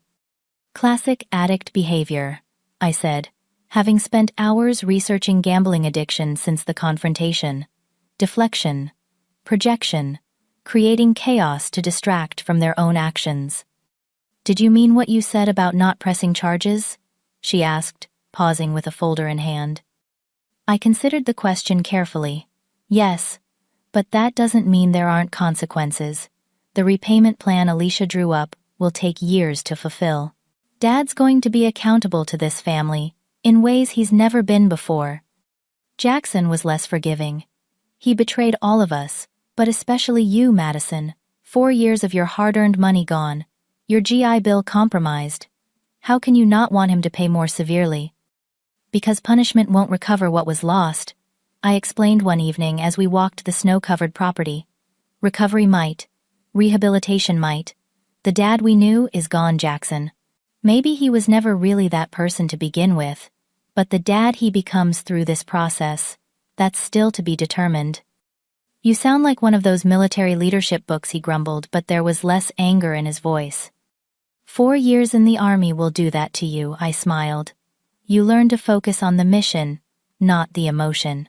"Classic addict behavior," I said, having spent hours researching gambling addiction since the confrontation. Deflection, projection, creating chaos to distract from their own actions. "Did you mean what you said about not pressing charges?" she asked, pausing with a folder in hand. I considered the question carefully. "Yes, but that doesn't mean there aren't consequences. The repayment plan Alicia drew up will take years to fulfill. Dad's going to be accountable to this family in ways he's never been before." Jackson was less forgiving. "He betrayed all of us, but especially you, Madison. 4 years of your hard-earned money gone. Your GI Bill compromised. How can you not want him to pay more severely?" "Because punishment won't recover what was lost," I explained one evening as we walked the snow-covered property. "Recovery might. Rehabilitation might. The dad we knew is gone, Jackson. Maybe he was never really that person to begin with, but the dad he becomes through this process, that's still to be determined." "You sound like one of those military leadership books," he grumbled, but there was less anger in his voice. 4 years in the army will do that to you, I smiled. You learn to focus on the mission, not the emotion.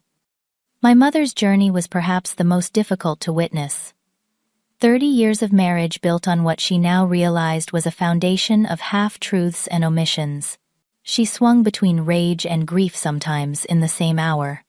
My mother's journey was perhaps the most difficult to witness. 30 years of marriage built on what she now realized was a foundation of half-truths and omissions. She swung between rage and grief sometimes in the same hour.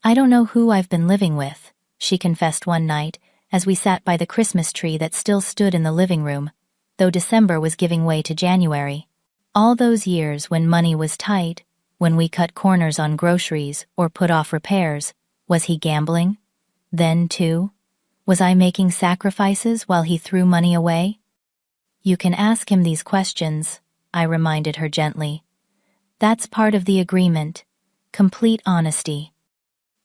I don't know who I've been living with, she confessed one night, as we sat by the Christmas tree that still stood in the living room, though December was giving way to January. All those years when money was tight, when we cut corners on groceries or put off repairs, was he gambling? Then, too? Was I making sacrifices while he threw money away? You can ask him these questions, I reminded her gently. That's part of the agreement. Complete honesty.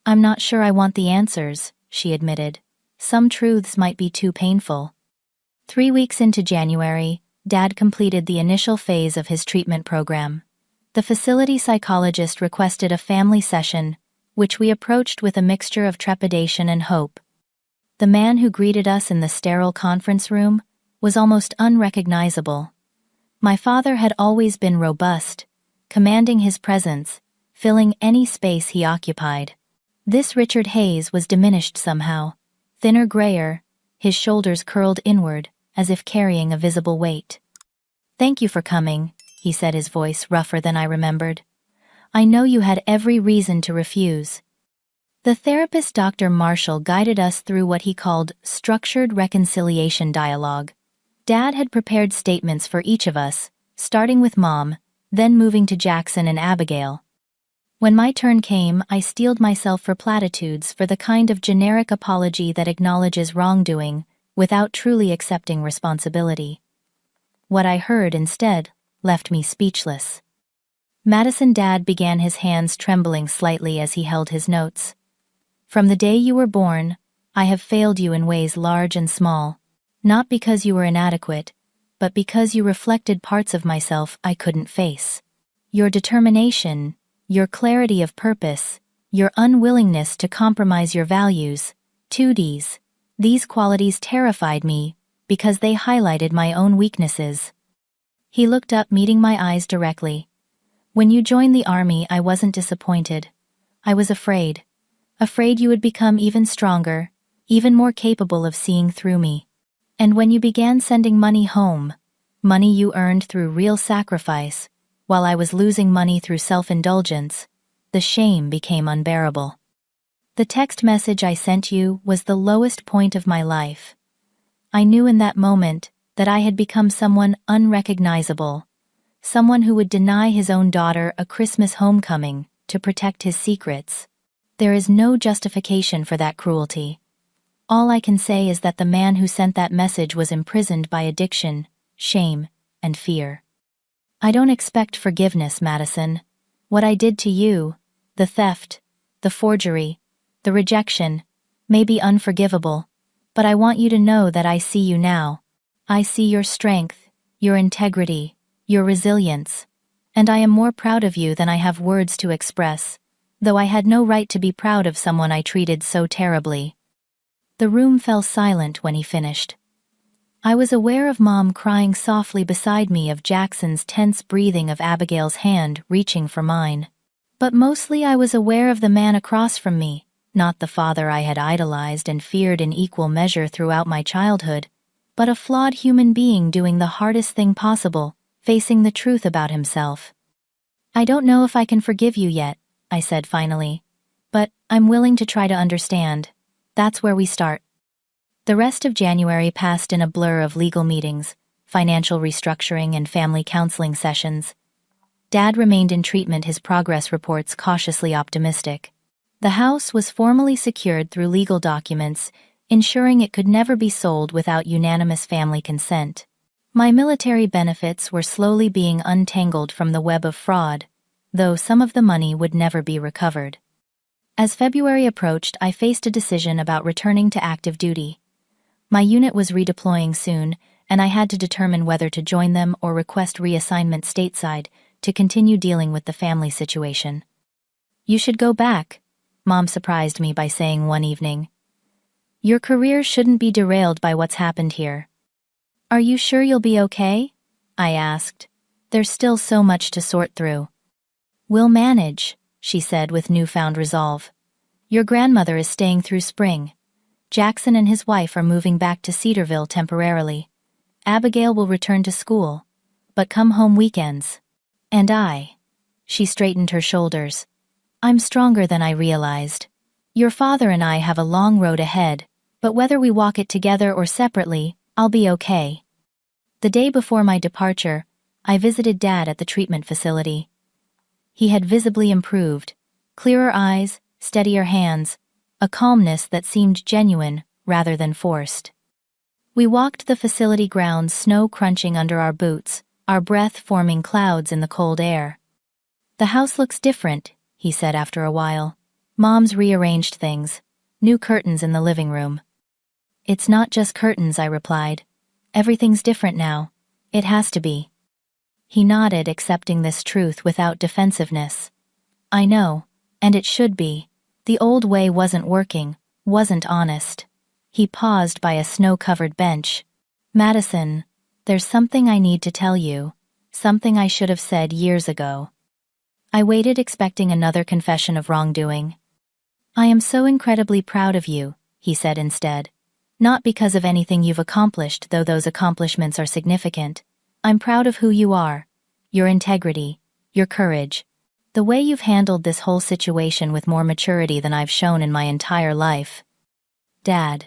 I'm not sure I want the answers, she admitted. Some truths might be too painful. 3 weeks into January, Dad completed the initial phase of his treatment program. The facility psychologist requested a family session, which we approached with a mixture of trepidation and hope. The man who greeted us in the sterile conference room was almost unrecognizable. My father had always been robust, commanding his presence, filling any space he occupied. This Richard Hayes was diminished somehow, thinner grayer, his shoulders curled inward, as if carrying a visible weight. Thank you for coming, he said, his voice rougher than I remembered. I know you had every reason to refuse. The therapist Dr. Marshall guided us through what he called structured reconciliation dialogue. Dad had prepared statements for each of us, starting with Mom, then moving to Jackson and Abigail. When my turn came, I steeled myself for platitudes, for the kind of generic apology that acknowledges wrongdoing without truly accepting responsibility. What I heard instead left me speechless. Madison, Dad began, his hands trembling slightly as he held his notes. From the day you were born, I have failed you in ways large and small, not because you were inadequate, but because you reflected parts of myself I couldn't face. Your determination, your clarity of purpose, your unwillingness to compromise your values, 2Ds, these qualities terrified me because they highlighted my own weaknesses. He looked up, meeting my eyes directly. When you joined the army, I wasn't disappointed. I was afraid. Afraid you would become even stronger, even more capable of seeing through me. And when you began sending money home, money you earned through real sacrifice, while I was losing money through self-indulgence, the shame became unbearable. The text message I sent you was the lowest point of my life. I knew in that moment that I had become someone unrecognizable, someone who would deny his own daughter a Christmas homecoming to protect his secrets. There is no justification for that cruelty. All I can say is that the man who sent that message was imprisoned by addiction, shame, and fear. I don't expect forgiveness, Madison. What I did to you, the theft, the forgery, the rejection, may be unforgivable, but I want you to know that I see you now. I see your strength, your integrity, your resilience, and I am more proud of you than I have words to express, though I had no right to be proud of someone I treated so terribly. The room fell silent when he finished. I was aware of Mom crying softly beside me, of Jackson's tense breathing, of Abigail's hand reaching for mine. But mostly I was aware of the man across from me, not the father I had idolized and feared in equal measure throughout my childhood, but a flawed human being doing the hardest thing possible, facing the truth about himself. I don't know if I can forgive you yet, I said finally, but I'm willing to try to understand. That's where we start. The rest of January passed in a blur of legal meetings, financial restructuring, and family counseling sessions. Dad remained in treatment, his progress reports cautiously optimistic. The house was formally secured through legal documents, ensuring it could never be sold without unanimous family consent. My military benefits were slowly being untangled from the web of fraud, though some of the money would never be recovered. As February approached, I faced a decision about returning to active duty. My unit was redeploying soon, and I had to determine whether to join them or request reassignment stateside to continue dealing with the family situation. You should go back, Mom surprised me by saying one evening. Your career shouldn't be derailed by what's happened here. Are you sure you'll be okay? I asked. There's still so much to sort through. We'll manage, she said with newfound resolve. Your grandmother is staying through spring. Jackson and his wife are moving back to Cedarville temporarily. Abigail will return to school, but come home weekends. And she straightened her shoulders. I'm stronger than I realized. Your father and I have a long road ahead, but whether we walk it together or separately, I'll be okay. The day before my departure, I visited Dad at the treatment facility. He had visibly improved. Clearer eyes, steadier hands, a calmness that seemed genuine rather than forced. We walked the facility grounds, snow crunching under our boots, our breath forming clouds in the cold air. The house looks different, he said after a while. Mom's rearranged things. New curtains in the living room. It's not just curtains, I replied. Everything's different now. It has to be. He nodded, accepting this truth without defensiveness. I know, and it should be. The old way wasn't working, wasn't honest. He paused by a snow-covered bench. Madison, there's something I need to tell you. Something I should have said years ago. I waited, expecting another confession of wrongdoing. I am so incredibly proud of you, he said instead. Not because of anything you've accomplished, though those accomplishments are significant. I'm proud of who you are. Your integrity, your courage. The way you've handled this whole situation with more maturity than I've shown in my entire life. Dad.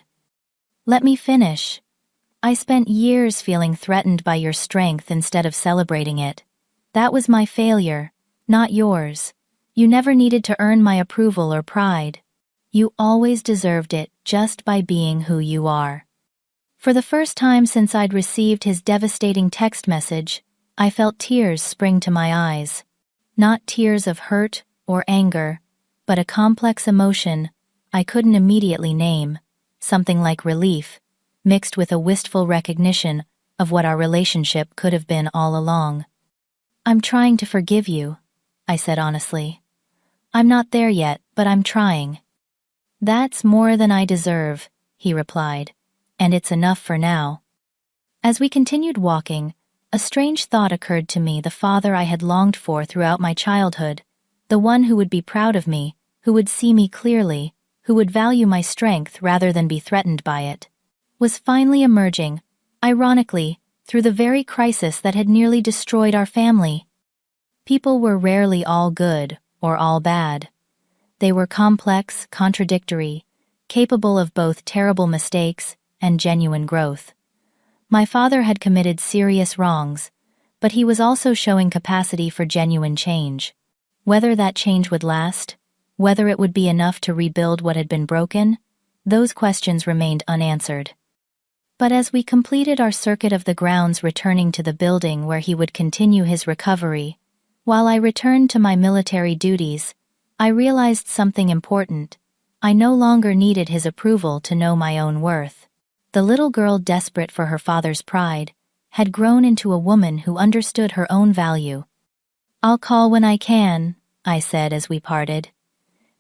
Let me finish. I spent years feeling threatened by your strength instead of celebrating it. That was my failure, not yours. You never needed to earn my approval or pride. You always deserved it just by being who you are. For the first time since I'd received his devastating text message, I felt tears spring to my eyes. Not tears of hurt or anger, but a complex emotion I couldn't immediately name, something like relief, mixed with a wistful recognition of what our relationship could have been all along. I'm trying to forgive you, I said honestly. I'm not there yet, but I'm trying. That's more than I deserve, he replied, and it's enough for now. As we continued walking, a strange thought occurred to me, the father I had longed for throughout my childhood, the one who would be proud of me, who would see me clearly, who would value my strength rather than be threatened by it, was finally emerging, ironically, through the very crisis that had nearly destroyed our family. People were rarely all good or all bad. They were complex, contradictory, capable of both terrible mistakes and genuine growth. My father had committed serious wrongs, but he was also showing capacity for genuine change. Whether that change would last, whether it would be enough to rebuild what had been broken, those questions remained unanswered. But as we completed our circuit of the grounds, returning to the building where he would continue his recovery, while I returned to my military duties, I realized something important. I no longer needed his approval to know my own worth. The little girl, desperate for her father's pride, had grown into a woman who understood her own value. I'll call when I can, I said as we parted.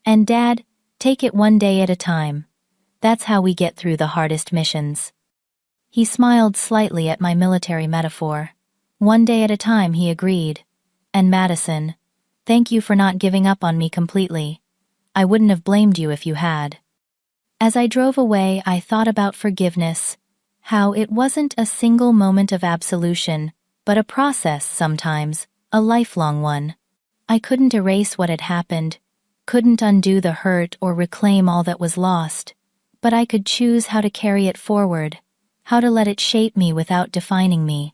And Dad, take it one day at a time. That's how we get through the hardest missions. He smiled slightly at my military metaphor. One day at a time, he agreed. And Madison, thank you for not giving up on me completely. I wouldn't have blamed you if you had. As I drove away, I thought about forgiveness, how it wasn't a single moment of absolution, but a process sometimes, a lifelong one. I couldn't erase what had happened, couldn't undo the hurt or reclaim all that was lost, but I could choose how to carry it forward, how to let it shape me without defining me.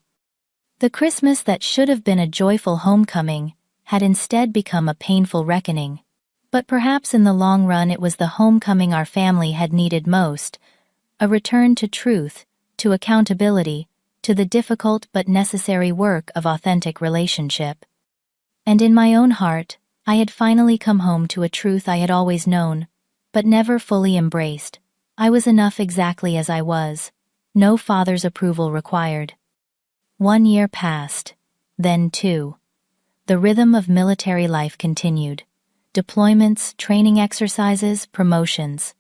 The Christmas that should have been a joyful homecoming had instead become a painful reckoning. But perhaps in the long run it was the homecoming our family had needed most, a return to truth, to accountability, to the difficult but necessary work of authentic relationship. And in my own heart, I had finally come home to a truth I had always known, but never fully embraced. I was enough exactly as I was. No father's approval required. 1 year passed, then 2. The rhythm of military life continued. Deployments, training exercises, promotions.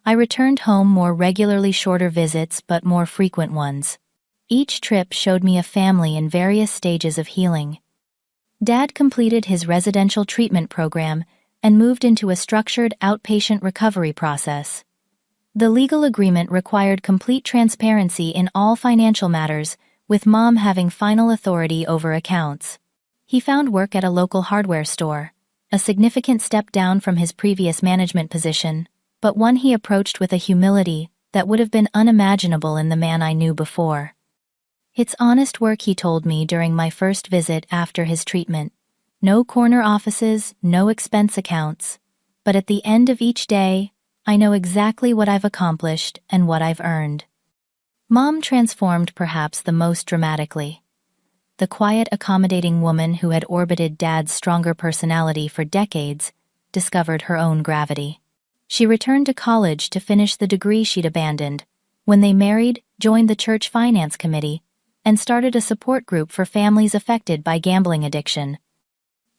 I returned home more regularly, shorter visits but more frequent ones. Each trip showed me a family in various stages of healing. Dad completed his residential treatment program and moved into a structured outpatient recovery process. The legal agreement required complete transparency in all financial matters, with Mom having final authority over accounts. He found work at a local hardware store, a significant step down from his previous management position, but one he approached with a humility that would have been unimaginable in the man I knew before. "It's honest work," he told me during my first visit after his treatment. "No corner offices, no expense accounts. But at the end of each day, I know exactly what I've accomplished and what I've earned." Mom transformed perhaps the most dramatically. The quiet, accommodating woman who had orbited Dad's stronger personality for decades discovered her own gravity. She returned to college to finish the degree she'd abandoned. When they married, joined the church finance committee, and started a support group for families affected by gambling addiction.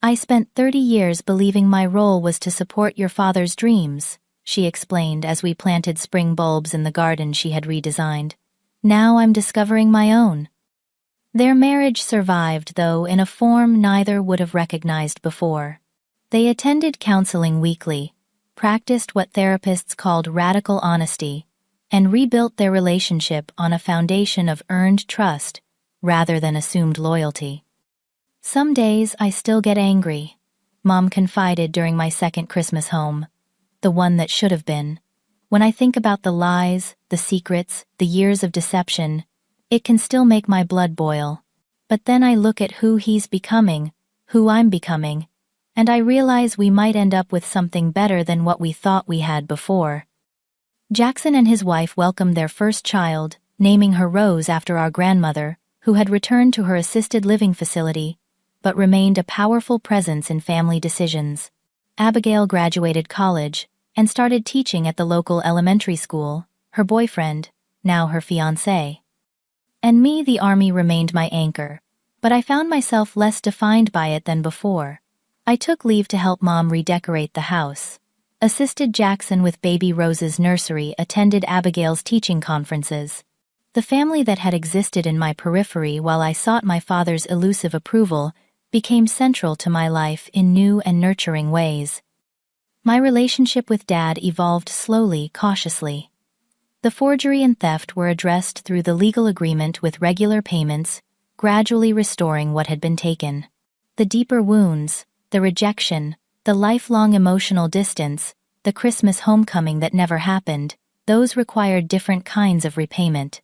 "I spent 30 years believing my role was to support your father's dreams," she explained as we planted spring bulbs in the garden she had redesigned. "Now I'm discovering my own." Their marriage survived, though, in a form neither would have recognized before. They attended counseling weekly, practiced what therapists called radical honesty, and rebuilt their relationship on a foundation of earned trust rather than assumed loyalty. "Some days I still get angry," Mom confided during my second Christmas home, the one that should have been. "When I think about the lies, the secrets, the years of deception, it can still make my blood boil. But then I look at who he's becoming, who I'm becoming, and I realize we might end up with something better than what we thought we had before." Jackson and his wife welcomed their first child, naming her Rose after our grandmother, who had returned to her assisted living facility, but remained a powerful presence in family decisions. Abigail graduated college and started teaching at the local elementary school, her boyfriend, now her fiancé. And me, the Army, remained my anchor, but I found myself less defined by it than before. I took leave to help Mom redecorate the house, assisted Jackson with baby Rose's nursery, attended Abigail's teaching conferences. The family that had existed in my periphery while I sought my father's elusive approval became central to my life in new and nurturing ways. My relationship with Dad evolved slowly, cautiously. The forgery and theft were addressed through the legal agreement with regular payments, gradually restoring what had been taken. The deeper wounds, the rejection, the lifelong emotional distance, the Christmas homecoming that never happened, those required different kinds of repayment.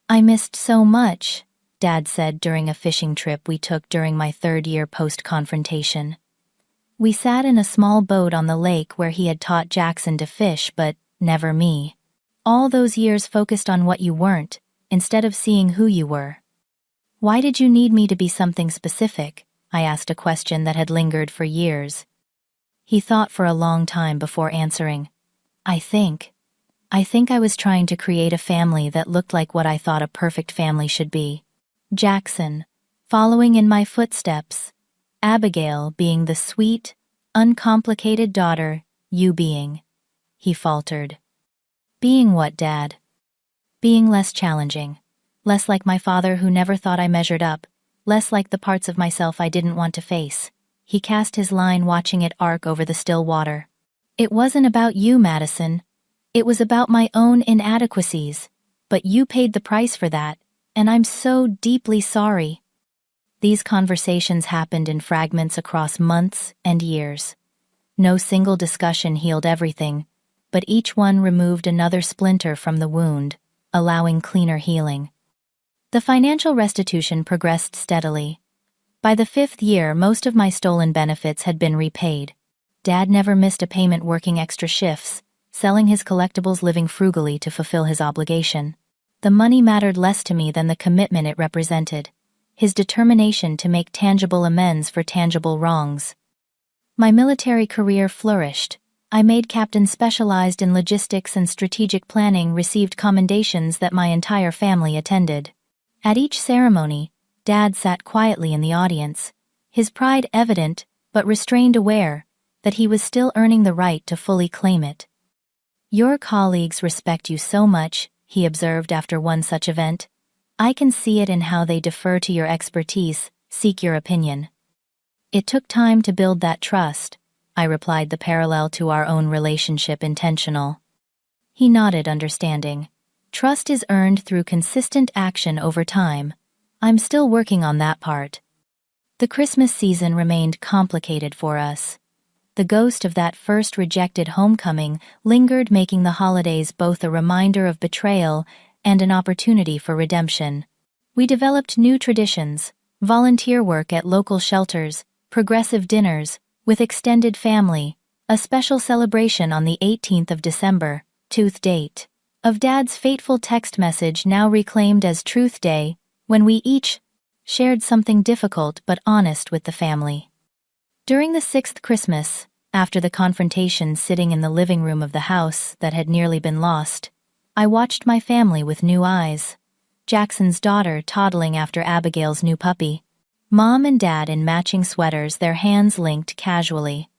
"I missed so much," Dad said during a fishing trip we took during my third year post-confrontation. We sat in a small boat on the lake where he had taught Jackson to fish, but never me. "All those years focused on what you weren't, instead of seeing who you were." "Why did you need me to be something specific?" I asked, a question that had lingered for years. He thought for a long time before answering. I think I was trying to create a family that looked like what I thought a perfect family should be. Jackson, following in my footsteps. Abigail being the sweet, uncomplicated daughter, you being," he faltered. "Being what, Dad?" "Being less challenging. Less like my father who never thought I measured up. Less like the parts of myself I didn't want to face." He cast his line, watching it arc over the still water. "It wasn't about you, Madison. It was about my own inadequacies. But you paid the price for that, and I'm so deeply sorry." These conversations happened in fragments across months and years. No single discussion healed everything, but each one removed another splinter from the wound, allowing cleaner healing. The financial restitution progressed steadily. By the 5th year, most of my stolen benefits had been repaid. Dad never missed a payment, working extra shifts, selling his collectibles, living frugally to fulfill his obligation. The money mattered less to me than the commitment it represented, his determination to make tangible amends for tangible wrongs. My military career flourished. I made captain, specialized in logistics and strategic planning, received commendations that my entire family attended. At each ceremony, Dad sat quietly in the audience, his pride evident but restrained, aware that he was still earning the right to fully claim it. "Your colleagues respect you so much," he observed after one such event. I can see it in how they defer to your expertise, seek your opinion. It took time to build that trust, I replied, the parallel to our own relationship intentional. He nodded, understanding. Trust is earned through consistent action over time. I'm still working on that part. The Christmas season remained complicated for us. The ghost of that first rejected homecoming lingered, making the holidays both a reminder of betrayal and an opportunity for redemption. We developed new traditions, volunteer work at local shelters, progressive dinners with extended family, a special celebration on the 18th of December, Tooth Date, of Dad's fateful text message now reclaimed as Truth Day, when we each shared something difficult but honest with the family. During the 6th Christmas, after the confrontation sitting in the living room of the house that had nearly been lost, I watched my family with new eyes. Jackson's daughter toddling after Abigail's new puppy. Mom and Dad in matching sweaters, their hands linked casually.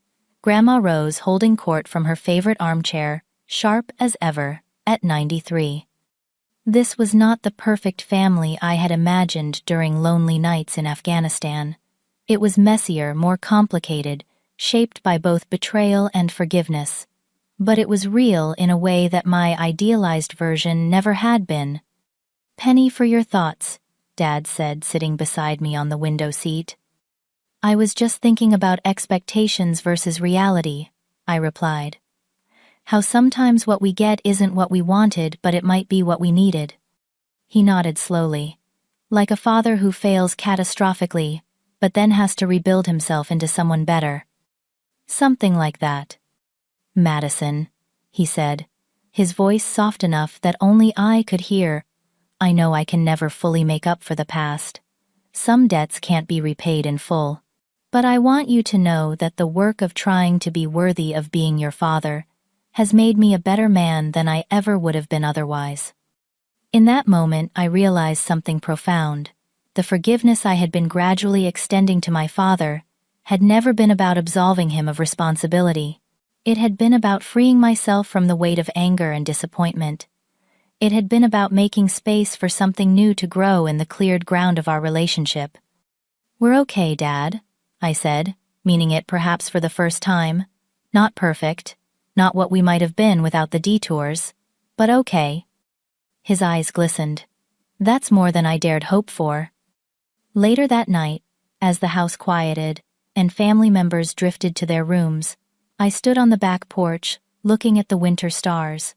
Grandma Rose holding court from her favorite armchair, sharp as ever, at 93. This was not the perfect family I had imagined during lonely nights in Afghanistan. It was messier, more complicated, shaped by both betrayal and forgiveness. But it was real in a way that my idealized version never had been. "Penny, for your thoughts," Dad said, sitting beside me on the window seat. "I was just thinking about expectations versus reality," I replied. "How sometimes what we get isn't what we wanted, but it might be what we needed." He nodded slowly. "Like a father who fails catastrophically, but then has to rebuild himself into someone better." "Something like that." "Madison," he said, his voice soft enough that only I could hear, "I know I can never fully make up for the past. Some debts can't be repaid in full. But I want you to know that the work of trying to be worthy of being your father has made me a better man than I ever would have been otherwise." In that moment, I realized something profound. The forgiveness I had been gradually extending to my father had never been about absolving him of responsibility. It had been about freeing myself from the weight of anger and disappointment. It had been about making space for something new to grow in the cleared ground of our relationship. "We're okay, Dad," I said, meaning it perhaps for the first time. Not perfect, not what we might have been without the detours, but okay. His eyes glistened. "That's more than I dared hope for." Later that night, as the house quieted and family members drifted to their rooms, I stood on the back porch, looking at the winter stars.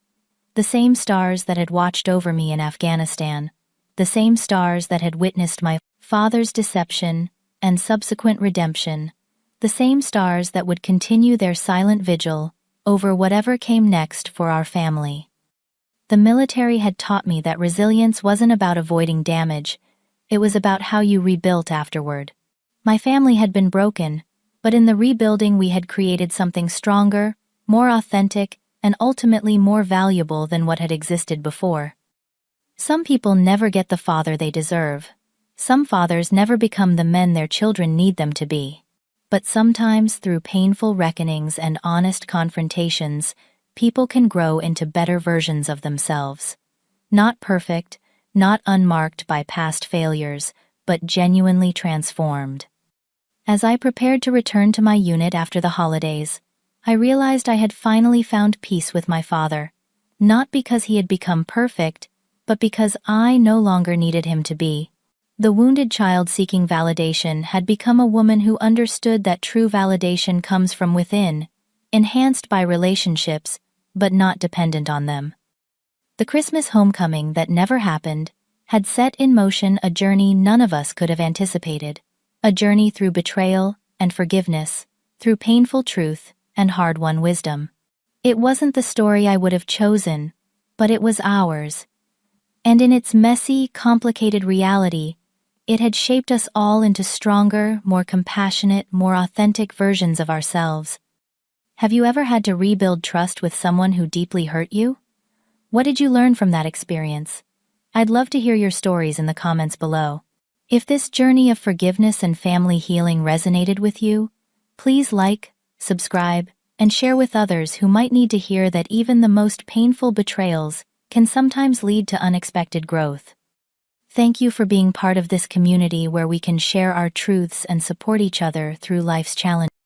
The same stars that had watched over me in Afghanistan, the same stars that had witnessed my father's deception and subsequent redemption, the same stars that would continue their silent vigil over whatever came next for our family. The military had taught me that resilience wasn't about avoiding damage, it was about how you rebuilt afterward. My family had been broken, but in the rebuilding we had created something stronger, more authentic, and ultimately more valuable than what had existed before. Some people never get the father they deserve. Some fathers never become the men their children need them to be. But sometimes, through painful reckonings and honest confrontations, people can grow into better versions of themselves. Not perfect, not unmarked by past failures, but genuinely transformed. As I prepared to return to my unit after the holidays, I realized I had finally found peace with my father, not because he had become perfect, but because I no longer needed him to be. The wounded child seeking validation had become a woman who understood that true validation comes from within, enhanced by relationships, but not dependent on them. The Christmas homecoming that never happened had set in motion a journey none of us could have anticipated, a journey through betrayal and forgiveness, through painful truth and hard-won wisdom. It wasn't the story I would have chosen, but it was ours. And in its messy, complicated reality, it had shaped us all into stronger, more compassionate, more authentic versions of ourselves. Have you ever had to rebuild trust with someone who deeply hurt you? What did you learn from that experience? I'd love to hear your stories in the comments below. If this journey of forgiveness and family healing resonated with you, please like, subscribe, and share with others who might need to hear that even the most painful betrayals can sometimes lead to unexpected growth. Thank you for being part of this community where we can share our truths and support each other through life's challenges.